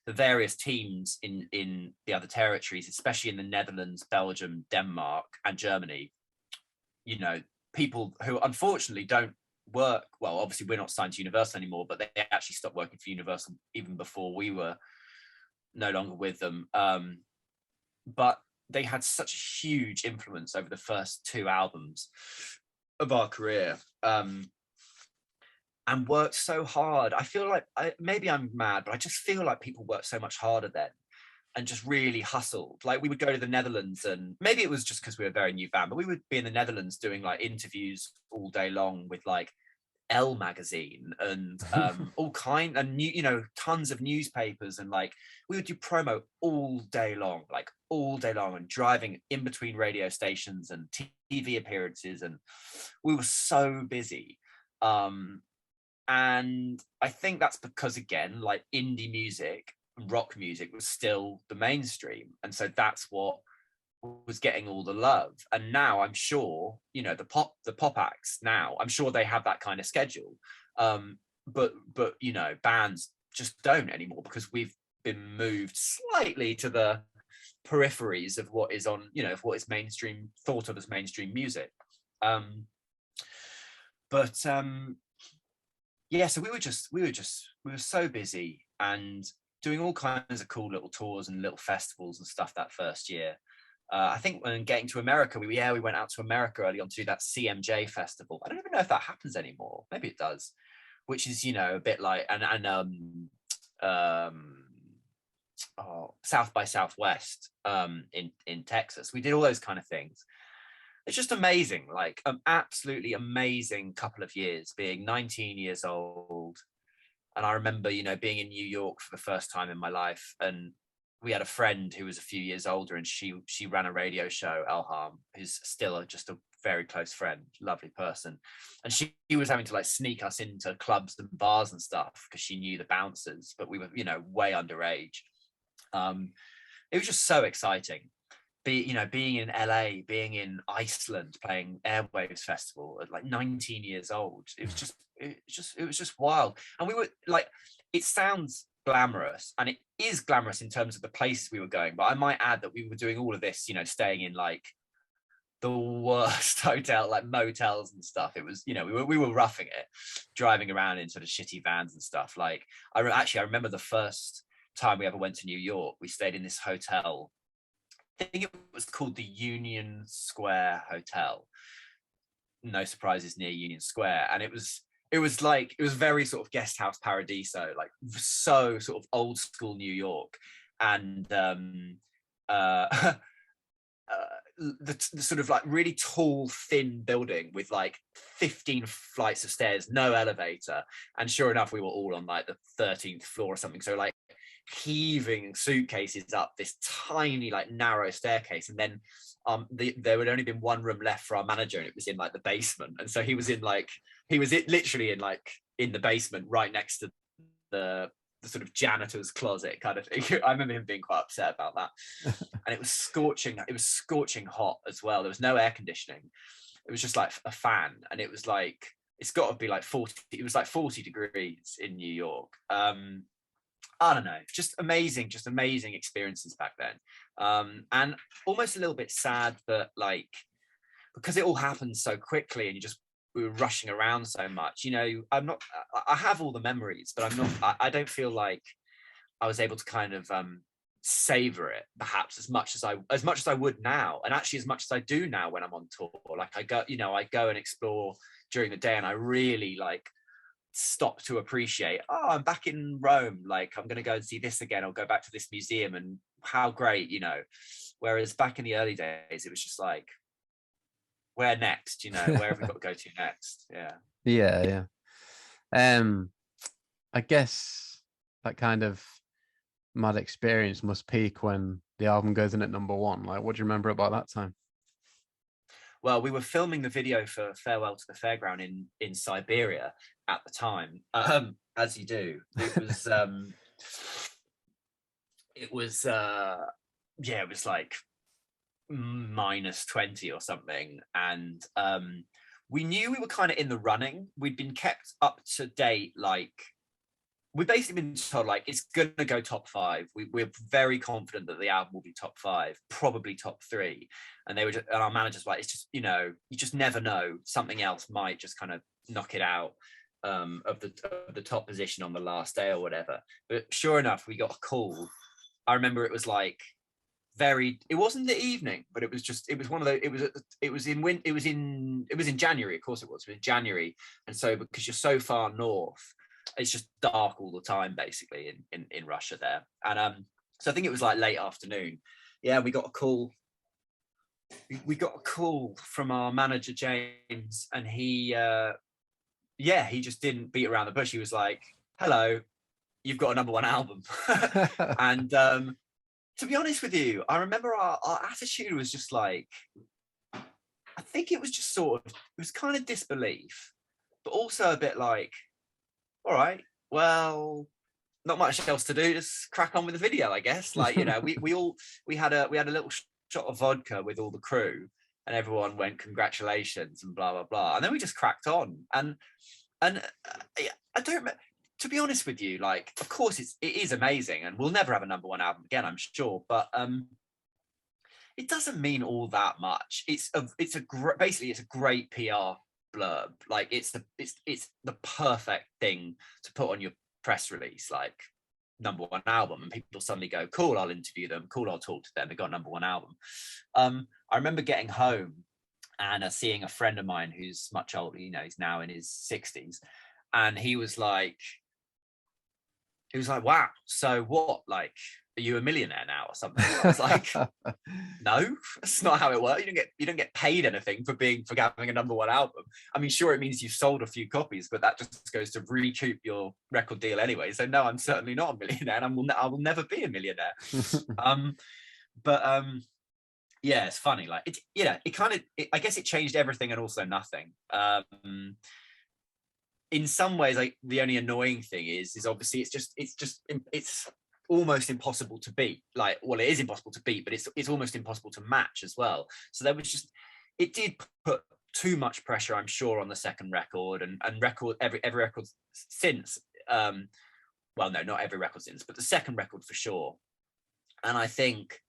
the various teams in the other territories, especially in the Netherlands, Belgium, Denmark, and Germany. You know, people who unfortunately don't work well. Obviously, we're not signed to Universal anymore, but they actually stopped working for Universal even before we were no longer with them. But they had such a huge influence over the first 2 albums of our career, and worked so hard. I feel like maybe I'm mad, but I just feel like people worked so much harder then and just really hustled. Like we would go to the Netherlands, and maybe it was just because we were a very new band, but we would be in the Netherlands doing like interviews all day long with like Elle magazine and all kind, and you know, tons of newspapers, and like we would do promo all day long, like all day long, and driving in between radio stations and TV appearances, and we were so busy. And I think that's because, again, like indie music, rock music was still the mainstream, and so that's what was getting all the love. And now I'm sure, you know, the pop acts now, I'm sure they have that kind of schedule, but you know, bands just don't anymore, because we've been moved slightly to the peripheries of what is on, you know, of what is mainstream, thought of as mainstream music. But yeah, so we were so busy and doing all kinds of cool little tours and little festivals and stuff that first year. I think when getting to America, we went out to America early on to do that CMJ festival. I don't even know if that happens anymore. Maybe it does, which is, you know, a bit like South by Southwest in Texas. We did all those kind of things. It's just amazing, like an absolutely amazing couple of years, being 19 years old. And I remember, you know, being in New York for the first time in my life, and we had a friend who was a few years older, and she ran a radio show, Elham, who's still just a very close friend, lovely person. And she was having to like sneak us into clubs and bars and stuff because she knew the bouncers, but we were, you know, way underage. It was just so exciting. Being in LA, being in Iceland, playing Airwaves Festival at like 19 years old. It was just wild. And we were like, it sounds glamorous, and it is glamorous in terms of the places we were going, but I might add that we were doing all of this, you know, staying in like the worst hotel, like motels and stuff. It was, you know, we were roughing it, driving around in sort of shitty vans and stuff. Like I remember the first time we ever went to New York, we stayed in this hotel. I think it was called the Union Square Hotel. No surprises, near Union Square. And it was very sort of guest house paradiso, like so sort of old school New York. And the sort of like really tall, thin building with like 15 flights of stairs, no elevator. And sure enough, we were all on like the 13th floor or something. So like heaving suitcases up this tiny, like narrow staircase. And then there had only been one room left for our manager, and it was in like the basement. And so he was literally in like in the basement right next to the sort of janitor's closet kind of thing. I remember him being quite upset about that. And it was scorching hot as well. There was no air conditioning. It was just like a fan, and it was like, it's got to be like 40. It was like 40 degrees in New York. I don't know, just amazing experiences back then. And almost a little bit sad that, like, because it all happened so quickly and we were rushing around so much, you know, I have all the memories, but I don't feel like I was able to kind of savor it perhaps as much as I would now, and actually as much as I do now when I'm on tour. Like I go and explore during the day, and I really like stop to appreciate, oh, I'm back in Rome, like I'm gonna go and see this again, or go back to this museum, and how great, whereas back in the early days it was just like, where next, where have we got to go to next? Yeah. I guess that kind of mad experience must peak when the album goes in at #1. Like, what do you remember about that time? Well, we were filming the video for Farewell to the Fairground in Siberia at the time, as you do. It was like -20 or something, and we knew we were kind of in the running. We'd been kept up to date, like we've basically been told like it's gonna go top 5. We're very confident that the album will be top 5, probably top 3. And and our managers were like, it's just, you just never know, something else might just kind of knock it out of the top position on the last day or whatever. But sure enough, we got a call. I remember it was like it wasn't the evening, but it was one of those, it was in January. Of course it was in January. And so because you're so far north, it's just dark all the time basically in Russia there. And so I think it was like late afternoon. Yeah, we got a call. We got a call from our manager James, and he just didn't beat around the bush. He was like, hello, you've got a #1 album. And to be honest with you, I remember our attitude was just like, I think it was just it was kind of disbelief, but also a bit like, all right, well, not much else to do, just crack on with the video, I guess. Like, we had a little shot of vodka with all the crew, and everyone went congratulations and blah blah blah, and then we just cracked on. And I don't, to be honest with you, like, of course it is amazing, and we'll never have a #1 album again, I'm sure, but it doesn't mean all that much. Basically it's a great PR blurb. Like it's the perfect thing to put on your press release, like #1 album, and people suddenly go, cool, I'll interview them, cool, I'll talk to them, they got a #1 album. I remember getting home and seeing a friend of mine who's much older, he's now in his 60s, and he was like, wow, so what, like, are you a millionaire now or something? I was like, no, that's not how it works. You don't get paid anything for having a #1 album. I mean, sure, it means you've sold a few copies, but that just goes to recoup your record deal anyway. So no, I'm certainly not a millionaire, and I will never be a millionaire. Yeah, it's funny. Like I guess it changed everything and also nothing. In some ways, like the only annoying thing is obviously it's almost impossible to beat. Like, well, it is impossible to beat, but it's almost impossible to match as well. So it did put too much pressure, I'm sure, on the second record and every record since. Well, no, not every record since, but the second record for sure. And I think,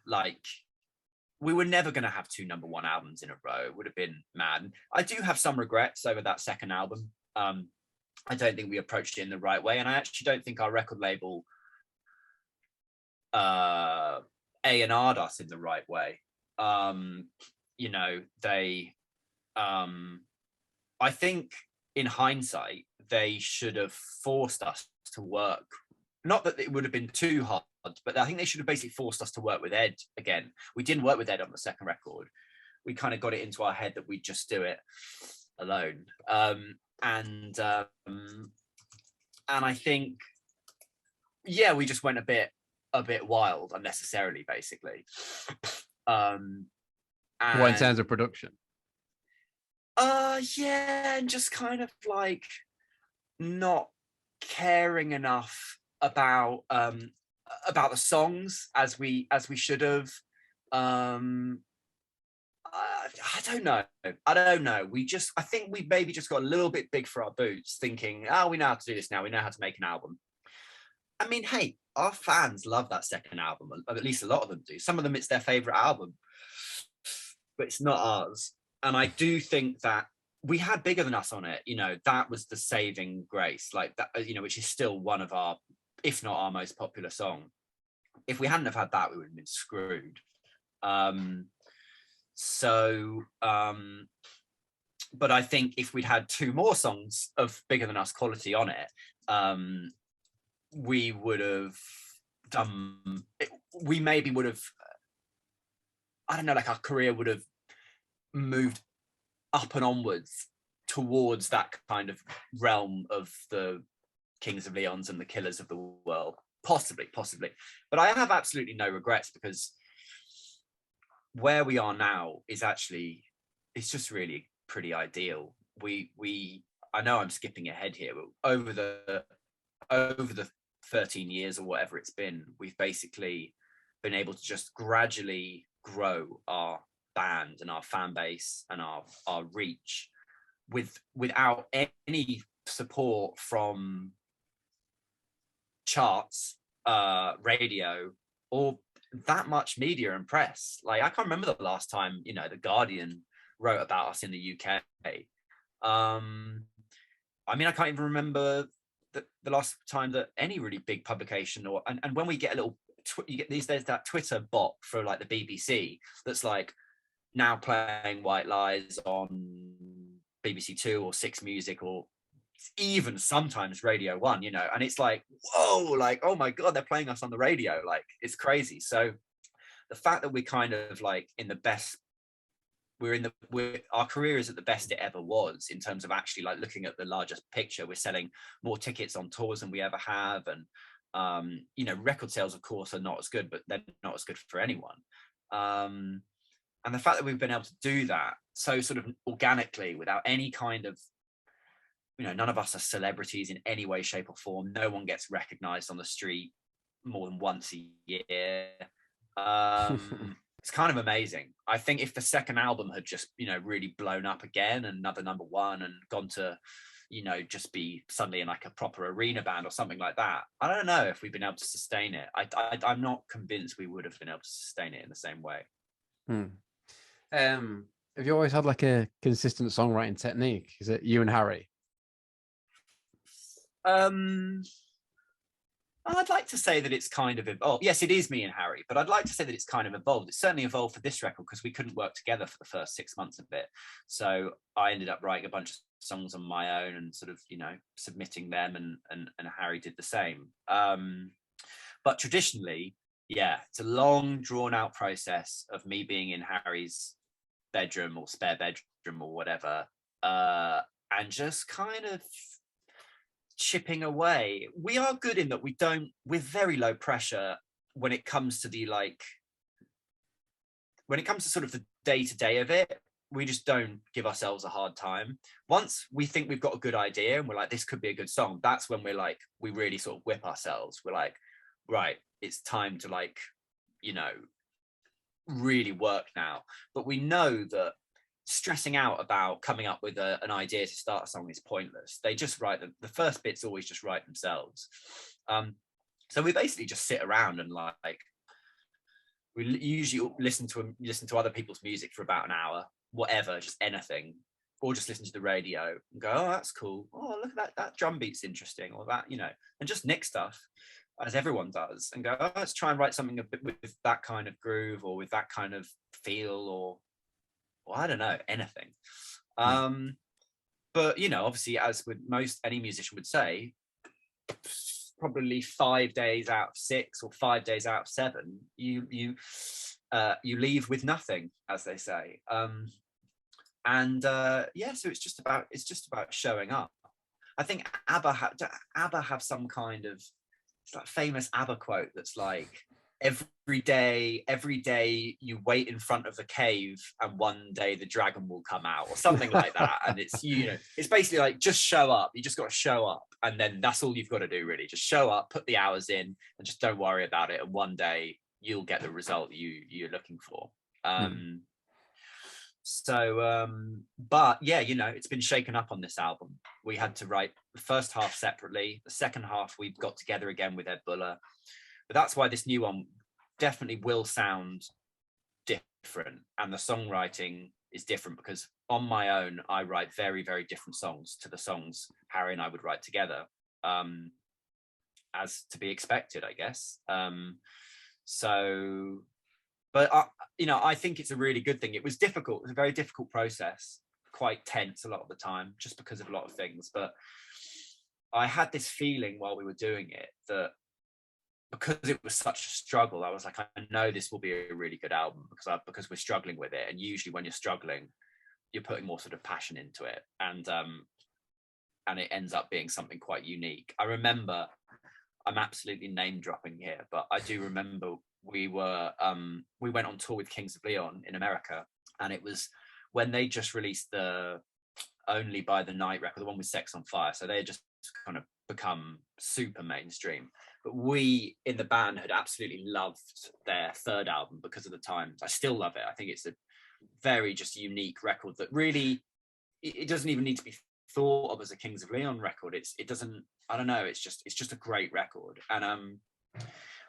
like, we were never going to have 2 #1 albums in a row. It would have been mad. I do have some regrets over that second album. I don't think we approached it in the right way, and I actually don't think our record label A&R'd us in the right way. I think in hindsight, they should have forced us to work. Not that it would have been too hard, but I think they should have basically forced us to work with Ed again. We didn't work with Ed on the second record. We kind of got it into our head that we'd just do it alone. And I think, we just went a bit wild unnecessarily, basically. In terms of production? And just kind of like not caring enough about the songs as we should have. I don't know. I think we maybe just got a little bit big for our boots, thinking, we know how to do this now. We know how to make an album. I mean, hey, our fans love that second album. At least a lot of them do. Some of them, it's their favorite album, but it's not ours. And I do think that we had Bigger Than Us on it, you know, that was the saving grace, like that, you know, which is still one of our, if not our most popular song. If we hadn't have had that, we would have been screwed. But I think if we'd had 2 more songs of Bigger Than Us quality on it, we would have done it, we maybe would have, I don't know, like our career would have moved up and onwards towards that kind of realm of the Kings of Leons and the Killers of the world. Possibly. But I have absolutely no regrets, because where we are now is actually, it's just really pretty ideal. I know I'm skipping ahead here, but over the 13 years or whatever it's been, we've basically been able to just gradually grow our band and our fan base and our reach without any support from charts, radio, or that much media and press. Like, I can't remember the last time, you know, the Guardian wrote about us in the UK. I mean, I can't even remember the last time that any really big publication, or and when we get a little you get there's that Twitter bot for like the BBC that's like now playing White Lies on BBC Two or Six Music, or even sometimes Radio 1, you know, and it's like, whoa, like, oh my god, they're playing us on the radio, like, it's crazy. So the fact that we're kind of like in the best, our career is at the best it ever was, in terms of actually like looking at the largest picture. We're selling more tickets on tours than we ever have, and you know, record sales of course are not as good, but they're not as good for anyone. And the fact that we've been able to do that so sort of organically, without any kind of, you know, none of us are celebrities in any way, shape or form. No one gets recognized on the street more than once a year. It's kind of amazing. I think if the second album had just, you know, really blown up again, another #1, and gone to, you know, just be suddenly in like a proper arena band or something like that, I don't know if we've been able to sustain it. I'm not convinced we would have been able to sustain it in the same way. Have you always had like a consistent songwriting technique? Is it you and Harry? I'd like to say that it's kind of evolved. Yes, it is me and Harry, but I'd like to say that it's kind of evolved. It's certainly evolved for this record, because we couldn't work together for the first 6 months of it. So I ended up writing a bunch of songs on my own and sort of, you know, submitting them, and Harry did the same. But traditionally, yeah, it's a long, drawn out process of me being in Harry's bedroom or spare bedroom or whatever, and just kind of chipping away. We are good in that we're very low pressure when it comes to when it comes to sort of the day-to-day of it. We just don't give ourselves a hard time. Once we think we've got a good idea and we're like, this could be a good song, that's when we're like, we really sort of whip ourselves. We're like, right, it's time to, like, you know, really work now. But we know that stressing out about coming up with an idea to start a song is pointless. They just write the first bits always just write themselves. So we basically just sit around and like, we usually listen to other people's music for about an hour, whatever, just anything, or just listen to the radio and go, oh, that's cool, oh, look at that drum beat's interesting, or that, you know, and just nick stuff as everyone does, and go, oh, let's try and write something a bit with that kind of groove or with that kind of feel, or I don't know, anything. But, you know, obviously, as with any musician would say, probably 5 days out of 6 or 5 days out of 7, you leave with nothing, as they say. Yeah, so it's just about showing up. I think ABBA have some kind of, it's that famous ABBA quote that's like, every day you wait in front of the cave and one day the dragon will come out, or something like that. And it's, you know, it's basically like, just show up. You just got to show up, and then that's all you've got to do, really. Just show up, put the hours in, and just don't worry about it, and one day you'll get the result you're looking for. But yeah, you know, it's been shaken up on this album. We had to write the first half separately, the second half we've got together again with Ed Buller. But that's why this new one definitely will sound different, and the songwriting is different, because on my own, I write very, very different songs to the songs Harry and I would write together, as to be expected, I guess. So, but I think it's a really good thing. It was difficult. It was a very difficult process, quite tense a lot of the time, just because of a lot of things. But I had this feeling while we were doing it that because it was such a struggle, I was like, I know this will be a really good album because we're struggling with it. And usually when you're struggling, you're putting more sort of passion into it. And it ends up being something quite unique. I remember, I'm absolutely name dropping here, but I do remember we went on tour with Kings of Leon in America, and it was when they just released the Only by the Night record, the one with Sex on Fire. So they had just kind of become super mainstream. But we in the band had absolutely loved their third album because of the times. I still love it. I think it's a very just unique record that really, it doesn't even need to be thought of as a Kings of Leon record. It doesn't, I don't know, it's just a great record. And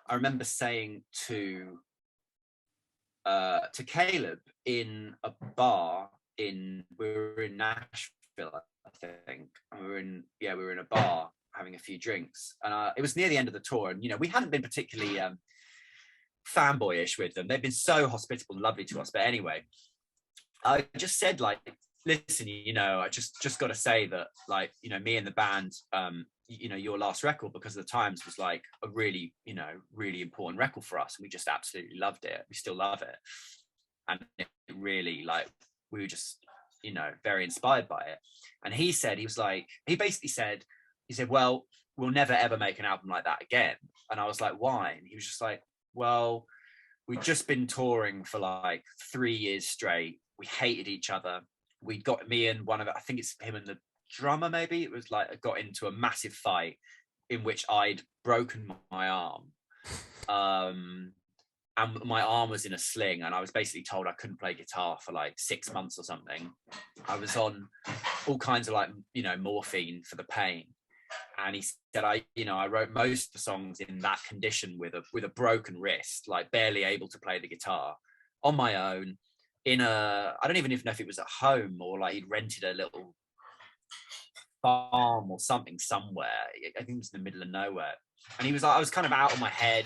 I remember saying to Caleb in a bar we were in Nashville, I think, and we were in a bar having a few drinks, and it was near the end of the tour, and we hadn't been particularly fanboyish with them. They've been so hospitable and lovely to us, but anyway, I just said, like, listen, I just got to say that, like, me and the band, your last record, because of the times, was like a really, really important record for us, and we just absolutely loved it. We still love it, and it really, like, we were just, very inspired by it. And he basically said, well, we'll never ever make an album like that again. And I was like, why? And he was just like, well, we'd just been touring for like 3 years straight. We hated each other. We got me and I think it's him and the drummer, maybe. It was like, I got into a massive fight in which I'd broken my arm. And my arm was in a sling, and I was basically told I couldn't play guitar for like 6 months or something. I was on all kinds of like, morphine for the pain. And he said, I wrote most of the songs in that condition with a broken wrist, like barely able to play the guitar, on my own, I don't even know if it was at home or like he'd rented a little farm or something somewhere. I think it was in the middle of nowhere. And he was like, I was kind of out of my head,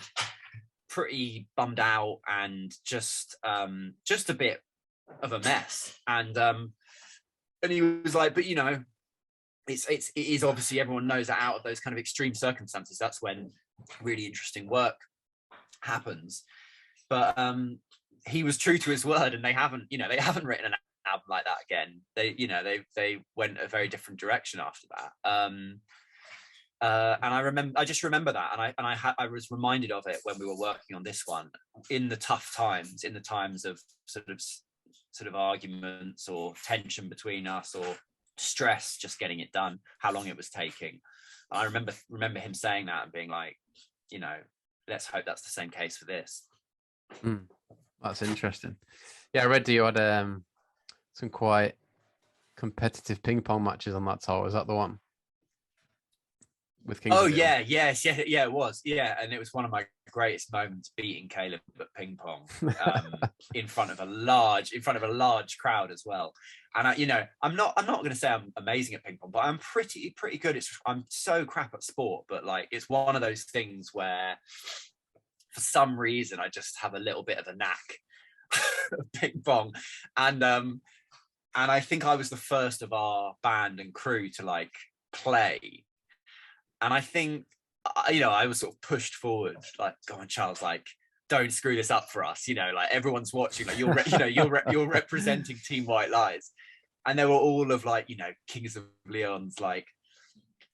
pretty bummed out, and just a bit of a mess. And he was like, but it is obviously, everyone knows that out of those kind of extreme circumstances, that's when really interesting work happens. But he was true to his word, and they haven't written an album like that again. They went a very different direction after that. And I just remember that, and I was reminded of it when we were working on this one, in the tough times, in the times of sort of arguments or tension between us, or stress just getting it done, how long it was taking. And I remember him saying that and being like, let's hope that's the same case for this. That's interesting. Yeah, I read that you had some quite competitive ping pong matches on that tour. Is that the one with Kings? Oh yeah, it was. Yeah, and it was one of my greatest moments, beating Caleb at ping pong in front of a large crowd as well. And I'm not going to say I'm amazing at ping pong, but I'm pretty good. I'm so crap at sport, but like, it's one of those things where for some reason I just have a little bit of a knack of ping pong. And I think I was the first of our band and crew to like play. And I think, I was sort of pushed forward, like, go on, Charles, like, don't screw this up for us. Like, everyone's watching, like, you're representing Team White Lies. And they were all of like, Kings of Leon's like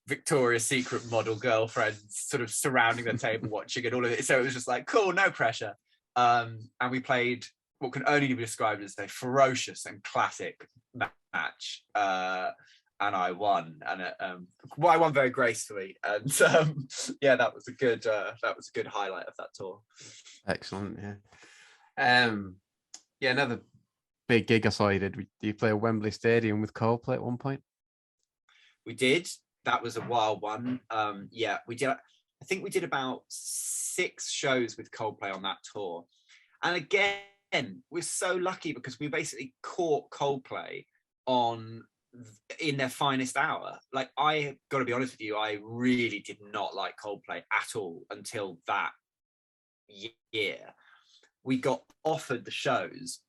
Victoria's Secret model girlfriends sort of surrounding the table watching and all of it. So it was just like, cool, no pressure. And we played what can only be described as a ferocious and classic match. And I won, and I won very gracefully. And yeah, that was a good highlight of that tour. Excellent, yeah. Yeah, another big gig I saw you did. Did you play at Wembley Stadium with Coldplay at one point? We did. That was a wild one. Yeah, we did. I think we did about 6 shows with Coldplay on that tour. And again, we're so lucky because we basically caught Coldplay on in their finest hour. Like, I got to be honest with you, I really did not like Coldplay at all until that year. We got offered the shows,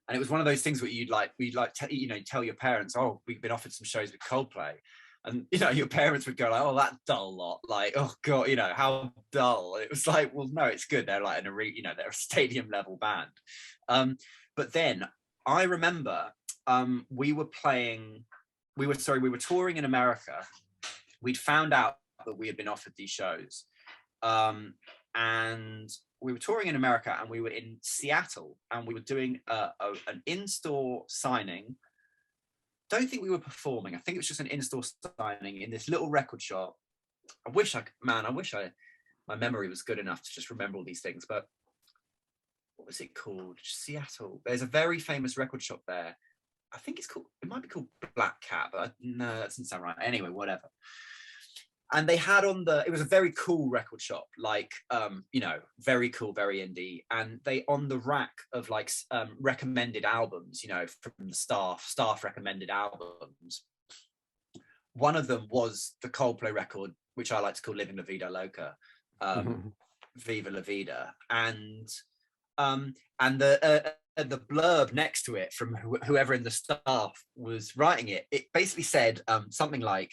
and it was one of those things where you'd like tell your parents, oh, we've been offered some shows with Coldplay, and your parents would go like, oh, that dull lot, like, oh god, how dull. It was like, well, no, it's good, they're like an arena, they're a stadium level band. But then I remember we were touring in America. We'd found out that we had been offered these shows, and we were touring in America, and we were in Seattle, and we were doing an in-store signing. Don't think we were performing. I think it was just an in-store signing in this little record shop. I wish my memory was good enough to just remember all these things. But what was it called? Seattle. There's a very famous record shop there. I think it might be called Black Cat, but no, that doesn't sound right. Anyway, whatever. And they had it was a very cool record shop, like, very cool, very indie. And they, on the rack of like recommended albums, from the staff recommended albums, one of them was the Coldplay record, which I like to call Living La Vida Loca, Viva La Vida. And the blurb next to it from whoever in the staff was writing it, it basically said something like,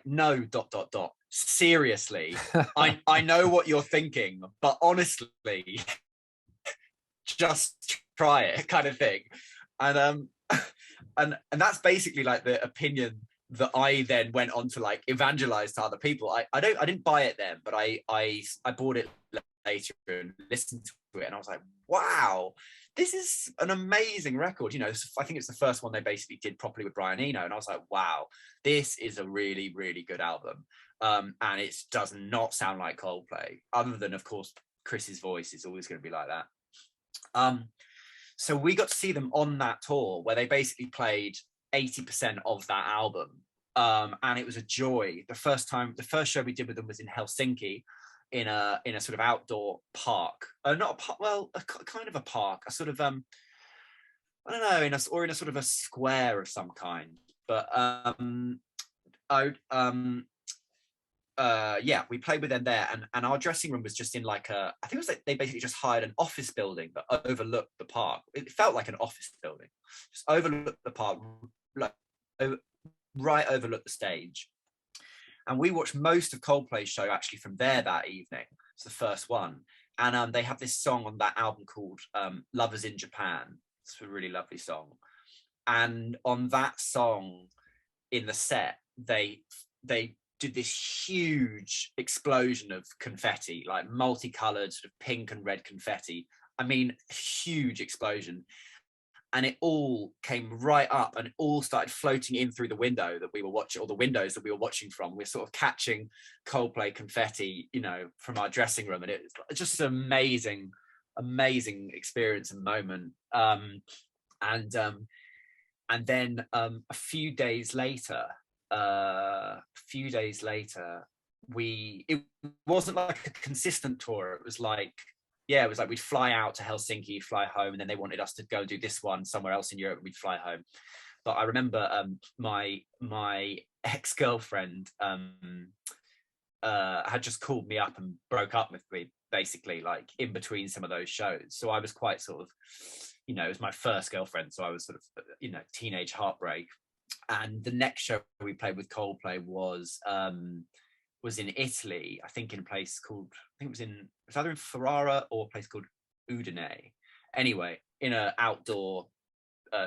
no ... seriously, I know what you're thinking, but honestly, just try it, kind of thing. And that's basically like the opinion that I then went on to like evangelize to other people. I didn't buy it then, but I bought it later and listened to it, and I was like, wow, this is an amazing record. I think it's the first one they basically did properly with Brian Eno, and I was like, wow, this is a really, really good album. And it does not sound like Coldplay, other than, of course, Chris's voice is always going to be like that. So we got to see them on that tour where they basically played 80% of that album, and it was a joy. The first show we did with them was in Helsinki, in a sort of outdoor park, not a park, well, kind of a park, a sort of I don't know, in a sort of a square of some kind. But we played with them there, and our dressing room was just in like I think it was like they basically just hired an office building that overlooked the park. It felt like an office building, just overlooked the park, like right overlooked the stage. And we watched most of Coldplay's show actually from there that evening. It's the first one. And they have this song on that album called Lovers in Japan. It's a really lovely song. And on that song, in the set, they did this huge explosion of confetti, like multicolored sort of pink and red confetti. I mean, huge explosion. And it all came right up, and it all started floating in through the window that we were watching, or the windows that we were watching from. We're sort of catching Coldplay confetti, from our dressing room. And it was just an amazing experience and moment. And then a few days later, it wasn't like a consistent tour. It was like we'd fly out to Helsinki, fly home, and then they wanted us to go do this one somewhere else in Europe, and we'd fly home. But I remember my ex-girlfriend had just called me up and broke up with me, basically, like in between some of those shows. So I was quite sort of, it was my first girlfriend, so I was sort of, teenage heartbreak. And the next show we played with Coldplay was in Italy, I think, in a place called, it was either in Ferrara or a place called Udine. Anyway, in an outdoor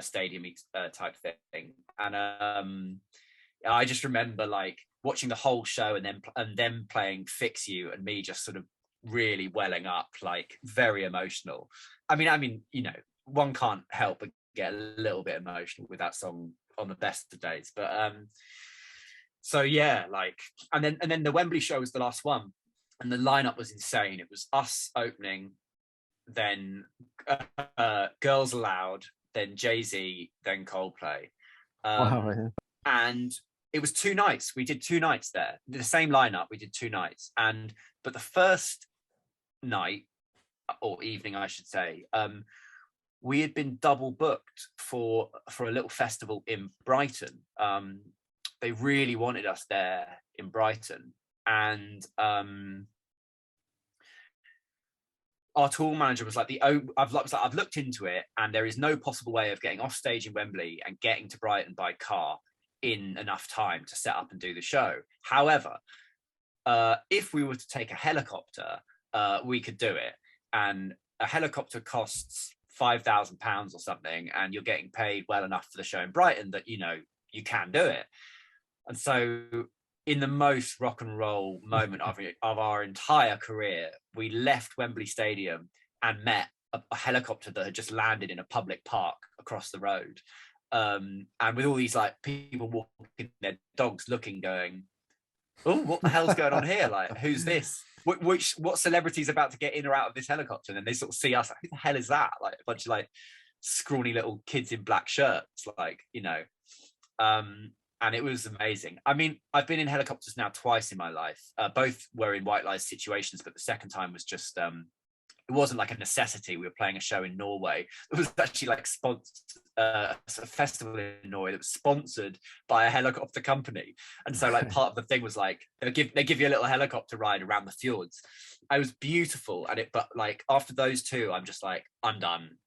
stadium type thing. And I just remember like watching the whole show and them playing Fix You, and me just sort of really welling up, like very emotional. I mean, one can't help but get a little bit emotional with that song on the best of days. But so yeah, like, and then the Wembley show was the last one, and the lineup was insane. It was us opening, then Girls Aloud, then Jay-Z, then Coldplay. Wow, yeah. And it was 2 nights. We did 2 nights there, the same lineup. We did 2 nights, but the first night, or evening, I should say, we had been double booked for a little festival in Brighton. They really wanted us there in Brighton, and our tour manager was like, I've looked into it, and there is no possible way of getting off stage in Wembley and getting to Brighton by car in enough time to set up and do the show. However, if we were to take a helicopter, we could do it. And a helicopter costs £5,000 or something, and you're getting paid well enough for the show in Brighton that, you know, you can do it. And so in the most rock and roll moment of our entire career, we left Wembley Stadium and met a helicopter that had just landed in a public park across the road. And with all these like people walking their dogs looking, going, oh, what the hell's going on here? Like, who's this? What celebrity's about to get in or out of this helicopter? And then they sort of see us, like, who the hell is that? Like a bunch of like scrawny little kids in black shirts, like, you know. And it was amazing. I mean, I've been in helicopters now twice in my life. Both were in white lies situations, but the second time was just, it wasn't like a necessity. We were playing a show in Norway. It was actually like a festival in Norway that was sponsored by a helicopter company. And so like part of the thing was like, they give you a little helicopter ride around the fjords. It was beautiful. But like after those two, I'm just like, I'm done.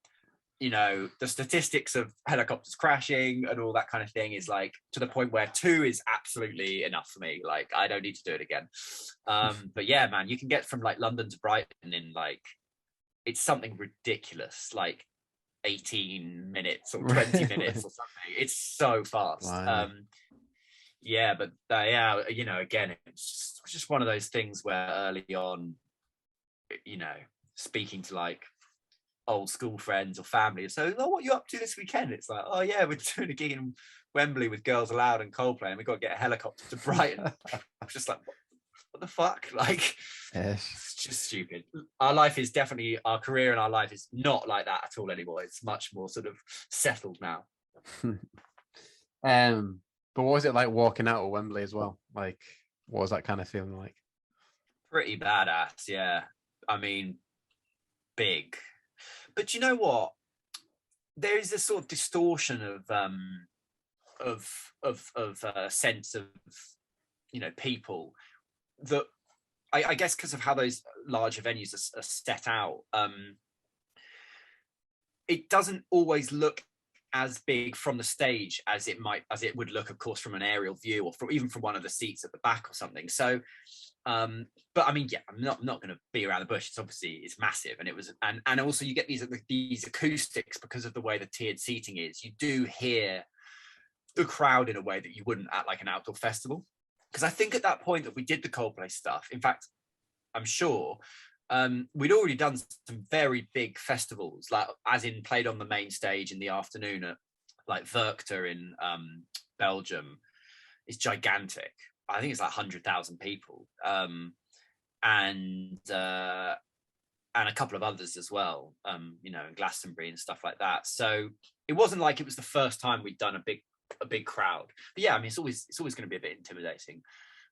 You know, the statistics of helicopters crashing and all that kind of thing is like to the point where 2 is absolutely enough for me. Like, I don't need to do it again. But yeah, man, you can get from like London to Brighton in like, it's something ridiculous, like 18 minutes or 20 minutes or something. It's so fast. Wow. Yeah, but yeah, you know, again, it's just one of those things where early on, you know, speaking to like old school friends or family, so, oh, what are you up to this weekend? It's like, oh yeah, we're doing a gig in Wembley with Girls Aloud and Coldplay, and we've got to get a helicopter to Brighton. I'm just like, what the fuck? Like, Yes. it's just stupid. Our career and our life is not like that at all anymore. It's much more sort of settled now. But what was it like walking out of Wembley as well? Like, what was that kind of feeling like? Pretty badass, yeah. I mean, big. But you know what? There is this sort of distortion of sense of, you know, people that I guess because of how those larger venues are set out, it doesn't always look as big from the stage as it would look, of course, from an aerial view or even from one of the seats at the back or something. So but I mean, yeah, I'm not going to be around the bush. It's massive, and it was, and also you get these acoustics because of the way the tiered seating is. You do hear the crowd in a way that you wouldn't at like an outdoor festival. Because I think at that point that we did the Coldplay stuff, in fact, I'm sure we'd already done some very big festivals, like as in played on the main stage in the afternoon at like Werchter in Belgium. It's gigantic. I think it's like 100,000 people, and a couple of others as well, you know, in Glastonbury and stuff like that. So it wasn't like it was the first time we'd done a big crowd. But yeah, I mean, it's always going to be a bit intimidating.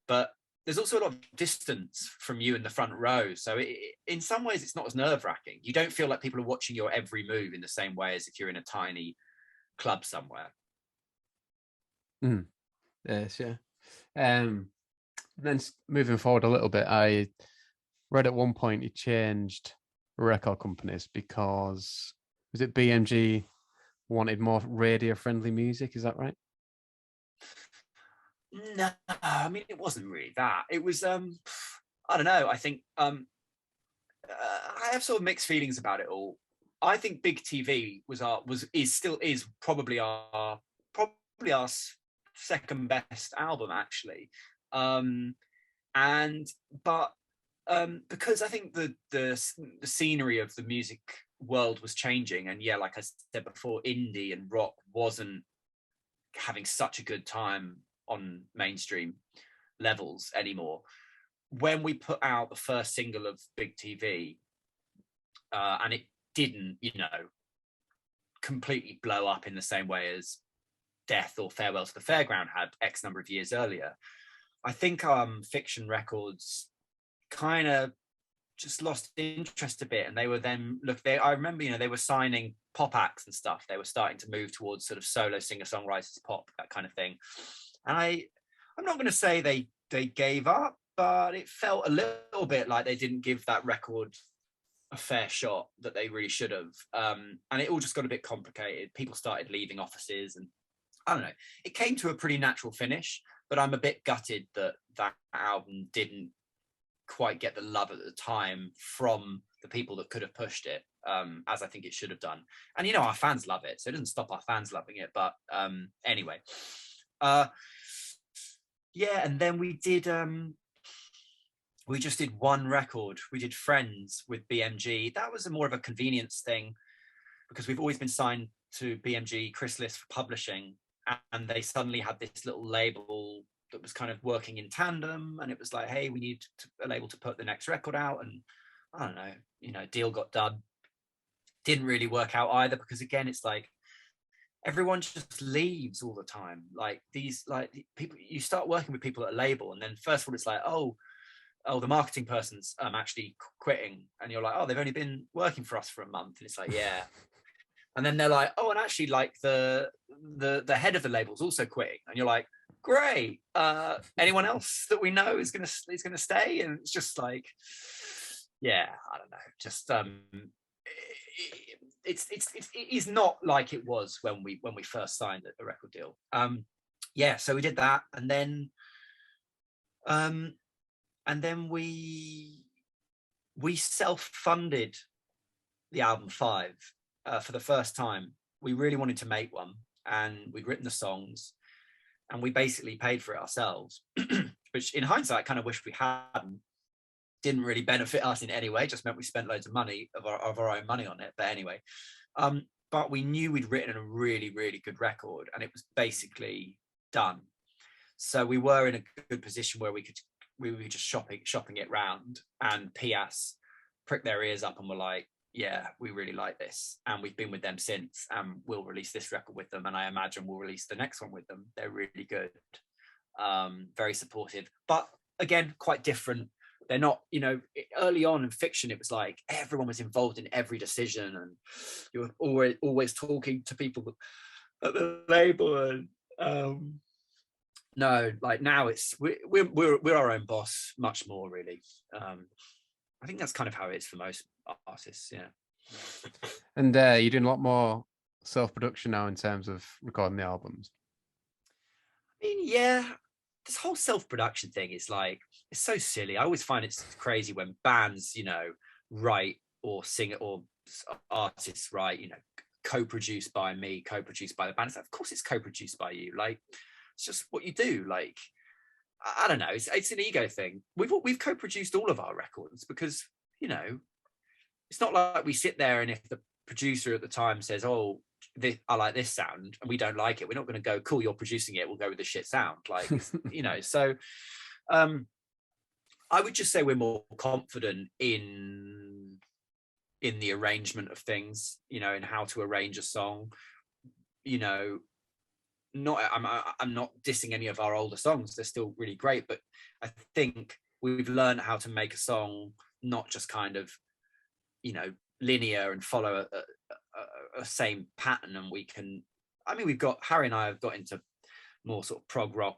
But there's also a lot of distance from you in the front row. So in some ways, it's not as nerve-wracking. You don't feel like people are watching your every move in the same way as if you're in a tiny club somewhere. Yes, yeah. Then moving forward a little bit, I read at one point you changed record companies because, was it BMG wanted more radio-friendly music? Is that right? No, I mean, it wasn't really that. It was, I don't know. I think I have sort of mixed feelings about it all. I think Big TV is probably our second best album, actually. Because I think the scenery of the music world was changing, and yeah, like I said before, indie and rock wasn't having such a good time on mainstream levels anymore. When we put out the first single of Big TV, and it didn't, you know, completely blow up in the same way as Death or Farewell to the Fairground had X number of years earlier, I think Fiction Records kind of just lost interest a bit, and they were then I remember, you know, they were signing pop acts and stuff. They were starting to move towards sort of solo singer-songwriters, pop, that kind of thing. And I'm not going to say they gave up, but it felt a little bit like they didn't give that record a fair shot that they really should have. And it all just got a bit complicated. People started leaving offices, and I don't know. It came to a pretty natural finish, but I'm a bit gutted that that album didn't quite get the love at the time from the people that could have pushed it, as I think it should have done. And, you know, our fans love it, so it doesn't stop our fans loving it. But anyway, yeah, and then we just did one record. We did Friends with BMG. That was more of a convenience thing because we've always been signed to BMG Chrysalis for publishing, and they suddenly had this little label that was kind of working in tandem, and it was like, hey, we need a label to put the next record out. And I don't know, you know, deal got done. Didn't really work out either, because again, it's like everyone just leaves all the time. Like these, like people, you start working with people at a label, and then first of all, it's like, oh, the marketing person's actually quitting, and you're like, oh, they've only been working for us for a month, and it's like, yeah. And then they're like, oh, and actually, like the head of the label's also quitting, and you're like, great. Anyone else that we know is gonna stay? And it's just like, yeah, I don't know. Just it is not like it was when we first signed a record deal. Yeah, so we did that, and then we self-funded the album 5 for the first time. We really wanted to make one, and we'd written the songs, and we basically paid for it ourselves, which in hindsight I kind of wish we hadn't. Didn't really benefit us in any way, just meant we spent loads of money of our own money on it. But anyway, but we knew we'd written a really, really good record, and it was basically done. So we were in a good position where we were just shopping it round, and Pias pricked their ears up and were like, yeah, we really like this, and we've been with them since, and we'll release this record with them, and I imagine we'll release the next one with them. They're really good, very supportive, but again, quite different. They're not, you know, early on in Fiction, it was like everyone was involved in every decision, and you were always talking to people at the label. And no, like now it's we're our own boss much more, really. I think that's kind of how it is for most artists. Yeah. And you're doing a lot more self-production now in terms of recording the albums. I mean, yeah, this whole self-production thing is like, it's so silly. I always find it's crazy when bands, you know, write or sing it, or artists write, you know, co-produced by me, co-produced by the band. It's like, of course it's co-produced by you. Like, it's just what you do. Like, I don't know. It's an ego thing. We've co-produced all of our records because, you know, it's not like we sit there and if the producer at the time says, oh, I like this sound, and we don't like it, we're not going to go, cool, you're producing it, we'll go with the shit sound. Like, you know, so I would just say we're more confident in the arrangement of things, you know, in how to arrange a song. You know, I'm not dissing any of our older songs, they're still really great, but I think we've learned how to make a song not just kind of, you know, linear and follow a same pattern. And we can, I mean, Harry and I have got into more sort of prog rock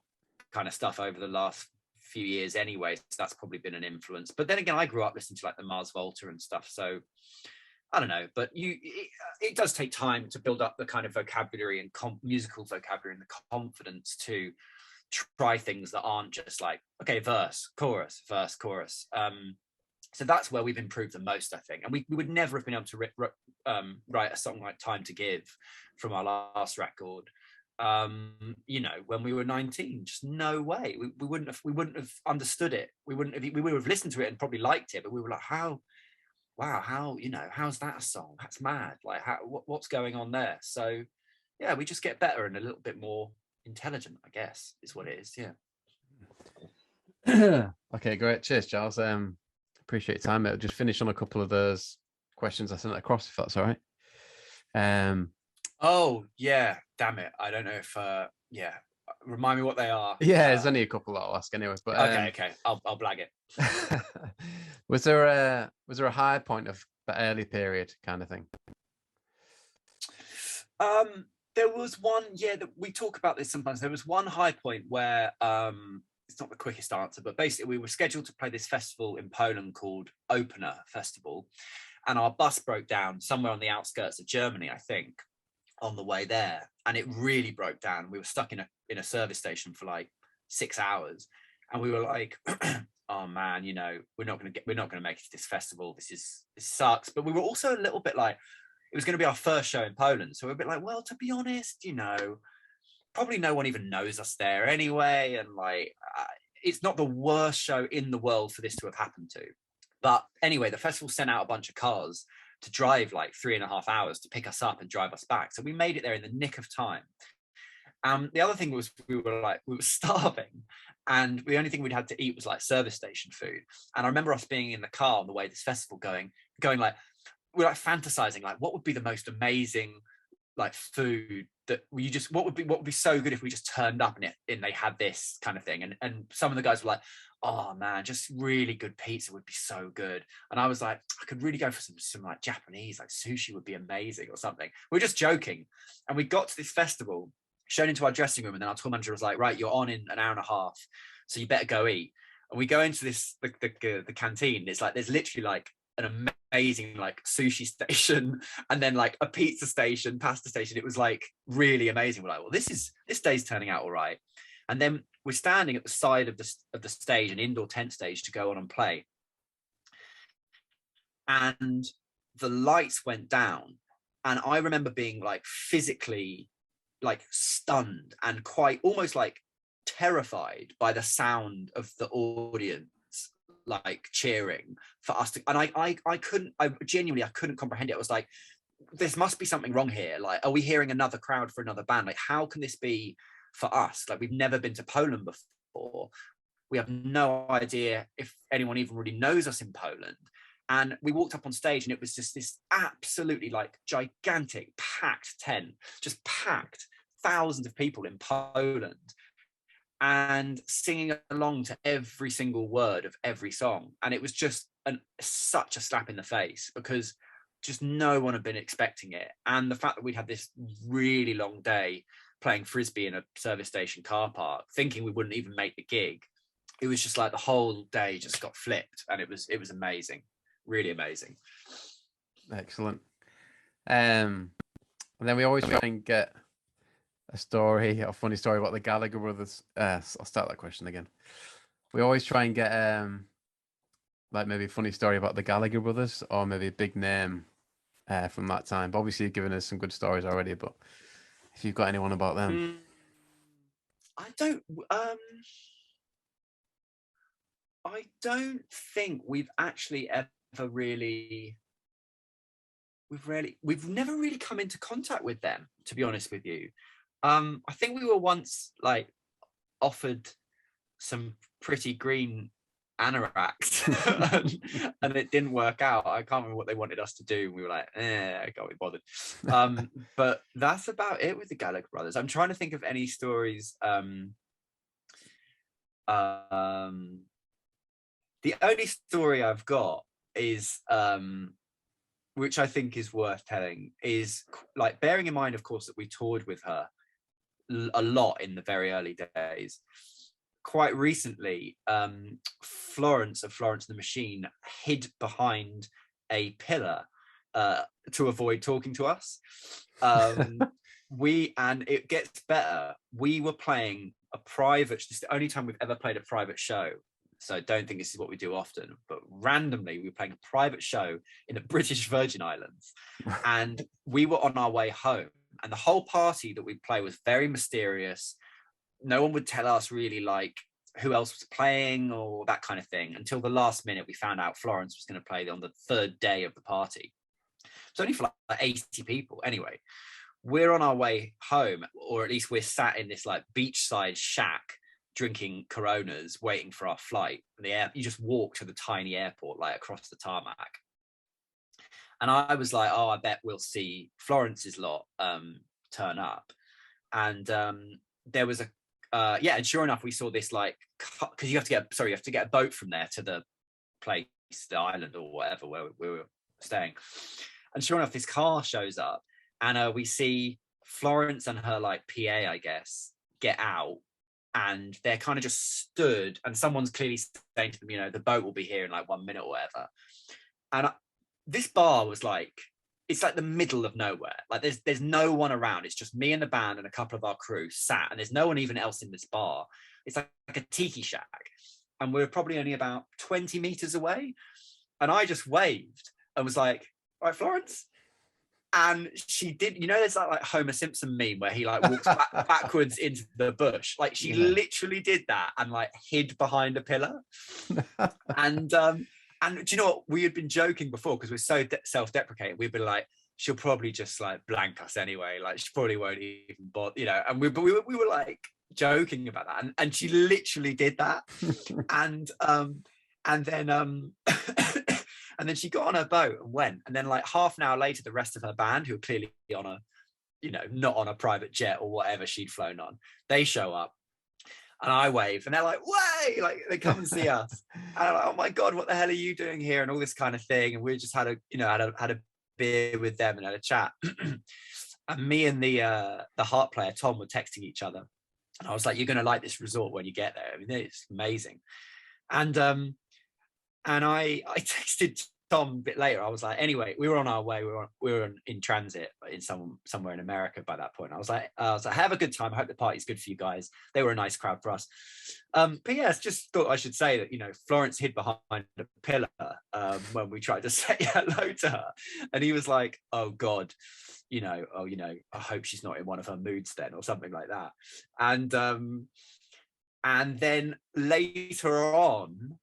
kind of stuff over the last few years anyway, so that's probably been an influence. But then again, I grew up listening to like the Mars Volta and stuff, so I don't know. But it does take time to build up the kind of vocabulary and musical vocabulary and the confidence to try things that aren't just like, okay, verse, chorus. So that's where we've improved the most, I think. And we would never have been able to write a song like Time to Give from our last record, you know, when we were 19. Just no way. We wouldn't have understood it. We would have listened to it and probably liked it, but we were like, how, you know, how's that a song? That's mad. Like, what's going on there? So yeah, we just get better and a little bit more intelligent, I guess, is what it is. Yeah. Okay, great. Cheers, Charles. Appreciate your time. I'll just finish on a couple of those questions I sent across, if that's all right. Oh yeah, damn it. I don't know if yeah. Remind me what they are. Yeah, there's only a couple that I'll ask anyway. But okay. I'll blag it. Was there a high point of the early period kind of thing? There was one, that we talk about this sometimes. There was one high point where it's not the quickest answer, but basically we were scheduled to play this festival in Poland called Opener Festival, and our bus broke down somewhere on the outskirts of Germany, I think, on the way there, and it really broke down. We were stuck in a service station for like 6 hours, and we were like, oh man, you know, we're not going to make it to this festival. This sucks. But we were also a little bit like, it was going to be our first show in Poland, so we're a bit like, well, to be honest, you know, probably no one even knows us there anyway, and like it's not the worst show in the world for this to have happened to. But anyway, the festival sent out a bunch of cars to drive like 3.5 hours to pick us up and drive us back, so we made it there in the nick of time. The other thing was we were starving, and the only thing we'd had to eat was like service station food. And I remember us being in the car on the way to this festival going like, we're like fantasizing like, what would be the most amazing like food that what would be so good if we just turned up and they had this kind of thing. And some of the guys were like, oh man, just really good pizza would be so good. And I was like, I could really go for some like Japanese, like sushi would be amazing or something. We were just joking. And we got to this festival, shown into our dressing room, and then our tour manager was like, right, you're on in an hour and a half, so you better go eat. And we go into the canteen. It's like there's literally like an amazing like sushi station, and then like a pizza station, pasta station. It was like really amazing. We're like, well, this day's turning out all right. And then we're standing at the side of the stage, an indoor tent stage, to go on and play. And the lights went down, and I remember being like physically like stunned and quite almost like terrified by the sound of the audience like cheering for us to, and I couldn't comprehend it. I was like, this must be something wrong here. Like, are we hearing another crowd for another band? Like, how can this be for us? Like, we've never been to Poland before. We have no idea if anyone even really knows us in Poland. And we walked up on stage, and it was just this absolutely like gigantic packed tent, just packed, thousands of people in Poland, and singing along to every single word of every song. And it was just such a slap in the face, because just no one had been expecting it. And the fact that we'd had this really long day playing Frisbee in a service station car park, thinking we wouldn't even make the gig, it was just like the whole day just got flipped, and it was amazing, really amazing. Excellent. And then we always try and get a funny story about the Gallagher brothers. I'll start that question again. We always try and get like maybe a funny story about the Gallagher brothers, or maybe a big name from that time. But obviously, you've given us some good stories already, but if you've got anyone about them. I don't think we've actually ever really, we've never really come into contact with them, to be honest with you. I think we were once like offered some pretty green anoraks and it didn't work out. I can't remember what they wanted us to do. We were like, I can't be bothered. But that's about it with the Gallagher brothers. I'm trying to think of any stories. The only story I've got is which I think is worth telling, is like, bearing in mind, of course, that we toured with her a lot in the very early days. Quite recently, Florence of Florence and the Machine hid behind a pillar to avoid talking to us. And it gets better. We were playing a private, this is the only time we've ever played a private show, so I don't think this is what we do often, but randomly we were playing a private show in the British Virgin Islands, and we were on our way home, and the whole party that we'd play was very mysterious. No one would tell us really like who else was playing or that kind of thing, until the last minute we found out Florence was going to play on the third day of the party. It's only for like 80 people. Anyway, we're on our way home, or at least we're sat in this like beachside shack drinking Coronas, waiting for our flight. You just walk to the tiny airport, like across the tarmac. And I was like, oh, I bet we'll see Florence's lot turn up. And there was and sure enough, we saw this, like, because you have to get a boat from there to the place, the island or whatever where we were staying. And sure enough, this car shows up, and we see Florence and her like PA, I guess, get out, and they're kind of just stood, and someone's clearly saying to them, you know, the boat will be here in like 1 minute or whatever. And this bar was like, it's like the middle of nowhere. Like there's no one around. It's just me and the band and a couple of our crew sat, and there's no one even else in this bar. It's like a tiki shack, and we're probably only about 20 meters away. And I just waved and was like, all right, Florence. And she did, you know, there's that like Homer Simpson meme where he like walks backwards into the bush. Like she literally did that and like hid behind a pillar. And do you know what? We had been joking before because we're so self-deprecating. We'd been like, she'll probably just like blank us anyway. Like she probably won't even bother, you know. And we were like joking about that. And she literally did that. And then and then she got on her boat and went. And then like half an hour later, the rest of her band, who are clearly on a, you know, not on a private jet or whatever she'd flown on, they show up. And I wave, and they're like, "Way!" Like they come and see us. And I'm like, "Oh my god, what the hell are you doing here?" And all this kind of thing. And we just had a beer with them and had a chat. And me and the harp player Tom were texting each other. And I was like, "You're going to like this resort when you get there. I mean, it's amazing." And I texted Tom a bit later. I was like, anyway, we were on our way. We were in transit in somewhere in America by that point. I was like, have a good time. I hope the party's good for you guys. They were a nice crowd for us. But yes, just thought I should say that, you know, Florence hid behind a pillar when we tried to say hello to her, and he was like, "Oh God, you know, I hope she's not in one of her moods then," or something like that. And then later on,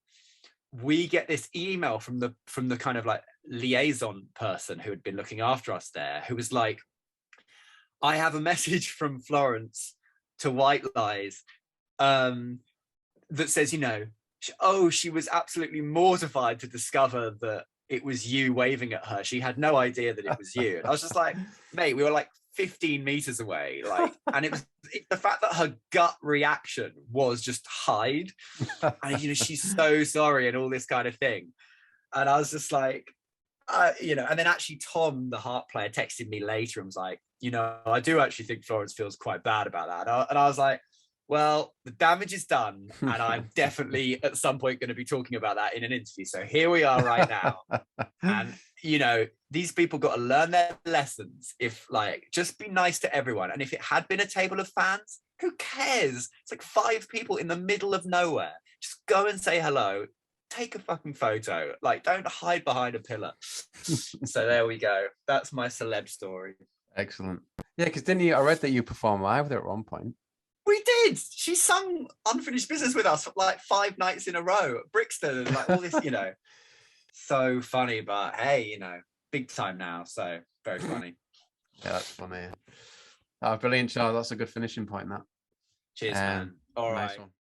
we get this email from the kind of like liaison person who had been looking after us there, who was like, "I have a message from Florence to White Lies that says, you know, she was absolutely mortified to discover that it was you waving at her. She had no idea that it was you." And I was just like, mate, we were like 15 meters away, like, and it was the fact that her gut reaction was just hide, and you know, she's so sorry and all this kind of thing. And I was just like, you know, and then actually Tom, the harp player, texted me later and was like, "You know, I do actually think Florence feels quite bad about that." And I was like, well, the damage is done, and I'm definitely at some point going to be talking about that in an interview. So here we are right now. And, you know, these people got to learn their lessons. If like, just be nice to everyone. And if it had been a table of fans, who cares? It's like 5 people in the middle of nowhere. Just go and say hello. Take a fucking photo. Like, don't hide behind a pillar. So there we go. That's my celeb story. Excellent. Yeah, because I read that you performed live there at one point. We did. She sung Unfinished Business with us for like 5 nights in a row at Brixton, and like all this, you know. So funny, but hey, you know, big time now. So very funny. Yeah, that's funny. Oh, brilliant, Charles. That's a good finishing point, that. Cheers, man. All right. Nice one.